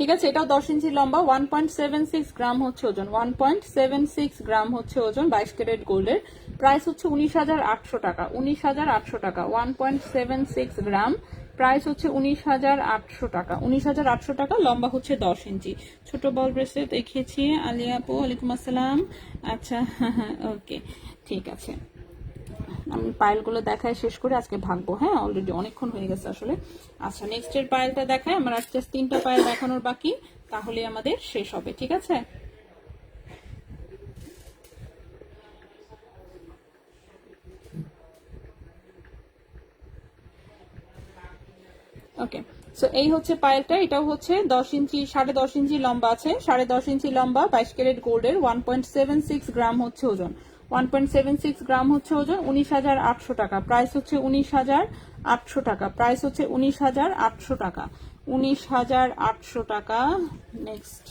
ঠিক আছে, এটাও 10 ইঞ্চি লম্বা, 1.76 গ্রাম হচ্ছে ওজন, 1.76 গ্রাম হচ্ছে ওজন, 22 ক্যারেট গোল্ডের। প্রাইস হচ্ছে 19,800 টাকা, 19,800 টাকা। 1.76 গ্রাম, প্রাইস হচ্ছে 19,800 টাকা, 19,800 টাকা। লম্বা হচ্ছে 10 ইঞ্চি। ছোট বল ব্রেসলেট দেখিয়েছি আলিয়া আপু, ওয়ালাইকুম আসসালাম। আচ্ছা, ওকে, ঠিক আছে। আমি পায়েলগুলো দেখায় শেষ করে আজকে ভাগবো, হ্যাঁ, অলরেডি অনেকক্ষণ হয়ে গেছে আসলে। আচ্ছা, নেক্সট এর পায়েলটা দেখায়, আমার আর জাস্ট 3টা পায়েল দেখানোর বাকি, তাহলে আমাদের শেষ হবে, ঠিক আছে। ওকে, সো এই হচ্ছে পায়েলটা, এটাও হচ্ছে 10 ইঞ্চি 10.5 ইঞ্চি লম্বা আছে, 10.5 ইঞ্চি লম্বা, 22 ক্যারেট গোল্ডের, 1.76 গ্রাম হচ্ছে ওজন, 1.76 গ্রাম হচ্ছে ওজন, 19,800 টাকা। প্রাইস হচ্ছে 19,800 টাকা, প্রাইস হচ্ছে 19,800 টাকা, 19,800 টাকা। নেক্সট,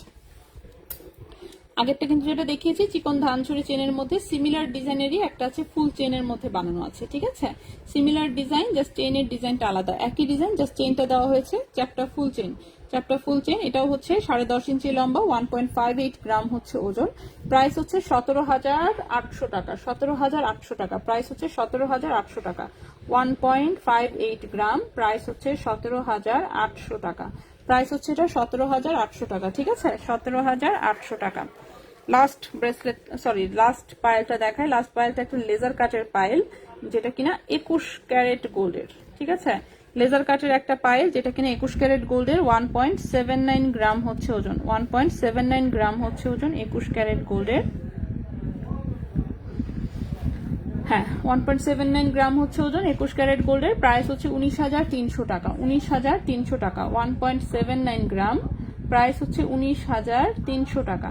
আগেরটা কিন্তু যেটা দেখিয়েছি চিকন ধানছড়ি চেনের মধ্যে সিমিলার ডিজাইনেরই একটা আছে, ফুল চেনের মধ্যে বানানো আছে, ঠিক আছে। সিমিলার ডিজাইন, জাস্ট চেনের ডিজাইনটা আলাদা, একই ডিজাইন, জাস্ট চেনটা দেওয়া হয়েছে চ্যাপ্টা ফুল চেন, চ্যাপ্টা ফুল চেন। এটাও হচ্ছে 10.5 ইঞ্চি লম্বা, 1.58 গ্রাম হচ্ছে ওজন। প্রাইস হচ্ছে 17,800 টাকা, 17,800 টাকা, প্রাইস হচ্ছে 17,800 টাকা, 1.58 গ্রাম, প্রাইস হচ্ছে 17,800 টাকা, প্রাইস হচ্ছে এটা 17,800 টাকা, ঠিক আছে, 17,800 টাকা। লাস্ট ব্রেসলেট, সরি লাস্ট পায়েলটা দেখায়। লাস্ট পায়েলটা একটা লেজার কাটের পায়েল, যেটা কিনা 21 ক্যারেট গোল্ডের, ঠিক আছে। লেজার কাটের একটা পায়েল যেটা কিনা 21 ক্যারেট গোল্ডের, 1.79 গ্রাম হচ্ছে ওজন, 1.79 গ্রাম হচ্ছে ওজন, 21 ক্যারেট গোল্ডের। হ্যাঁ, 1.79 গ্রাম হচ্ছে ওজন, 21 ক্যারেট গোল্ডের। প্রাইস হচ্ছে 19,300 টাকা, 19,300 টাকা, 1.79 গ্রাম, প্রাইস হচ্ছে 19,300 টাকা,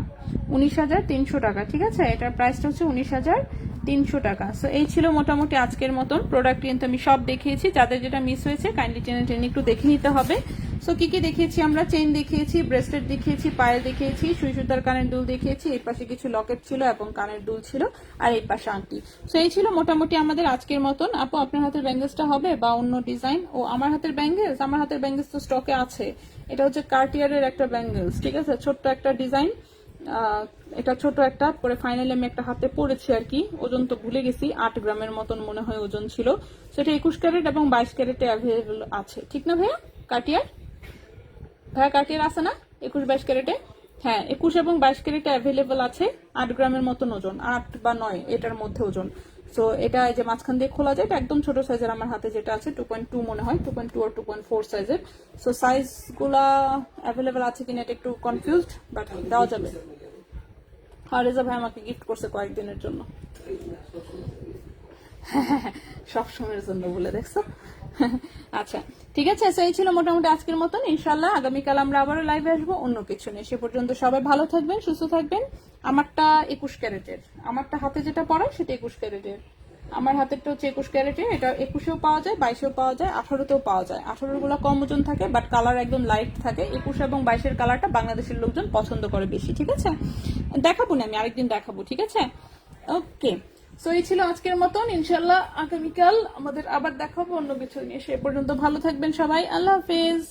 19,300 টাকা, ঠিক আছে। এটার প্রাইসটা হচ্ছে 19,300 টাকা। সো এই ছিল মোটামুটি আজকের মতন প্রোডাক্ট, কিন্তু আমি সব দেখিয়েছি। যাদের যেটা মিস হয়েছে কাইন্ডলি টেনে একটু দেখে নিতে হবে। সো কি কি দেখিয়েছি আমরা, চেইন দেখিয়েছি, ব্রেসলেট দেখিয়েছি, পায়েল দেখিয়েছি, সুই সুতার কানের দুল দেখিয়েছি, এই পাশে কিছু লকেট ছিল এবং কানের দুল ছিল, আর এই পাশে আংটি। সো এই ছিল মোটামুটি আমাদের আজকের মতন। আপু আপনার হাতের ব্যাঙ্গেলসটা হবে বা অন্য ডিজাইন? ও আমার হাতের ব্যাঙ্গেলস, আমার হাতের ব্যাঙ্গেলস তো স্টকে আছে। এটা হচ্ছে কার্টিয়ারের একটা ব্যাঙ্গেলস, ঠিক আছে, ছোট্ট একটা ডিজাইন। এটা ছোট একটা পরে ফাইনালি আমি একটা হাতে পড়েছি আর কি। ওজন তো ভুলে গেছি, 8 গ্রামের মতন মনে হয় ওজন ছিল। সেটা 21 ক্যারেট এবং 22 ক্যারেটে অ্যাভেলেবল আছে, ঠিক না ভাইয়া? কার্টিয়ার ভাইয়া, কার্টিয়ার আছে না 21-22 ক্যারেটে? হ্যাঁ, 21 এবং 22 ক্যারেটে অ্যাভেলেবল আছে, 8 গ্রামের মতন ওজন, 8 বা 9 এটার মধ্যে ওজন। সো এটা এই যে মাঝখান দিয়ে খোলা যায়, এটা একদম ছোট সাইজের। আমার হাতে যেটা আছে 2.2 মনে হয়, 2.2 আর 2.4 সাইজের। সো সাইজগুলা অ্যাভেলেবল আছে কিনা এটা একটু কনফিউজড, বাট দেওয়া যাবে। আর রেজা ভাই আমাকে গিফট করছে কয়েকদিনের জন্য, সব সময়ের জন্য বলে দেখছো। আচ্ছা ঠিক আছে, সেই ছিল মোটামুটি আজকের মতন। ইনশাল্লাহ আগামীকাল আমরা আবারও লাইভে আসবো অন্য কিছু নিয়ে। সে পর্যন্ত সবাই ভালো থাকবেন, সুস্থ থাকবেন। আমারটা 21 ক্যারেটের, আমারটা হাতে যেটা পড়া সেটা 21 ক্যারেটের। আমার হাতেরটা হচ্ছে 21 ক্যারেটের। এটা 21এও পাওয়া যায়, 22এও পাওয়া যায়, 18তেও পাওয়া যায়। 18 গুলা কম ওজন থাকে, বাট কালার একদম লাইট থাকে। 21 এবং 22-এর কালারটা বাংলাদেশের লোকজন পছন্দ করে বেশি, ঠিক আছে। দেখাবো না আমি, আরেকদিন দেখাবো, ঠিক আছে। ওকে, সো এই ছিল আজকের মতন। ইনশাল্লাহ আগামীকাল আমাদের আবার দেখাবো অন্য কিছু নিয়ে। সে পর্যন্ত ভালো থাকবেন সবাই, আল্লাহ হাফেজ।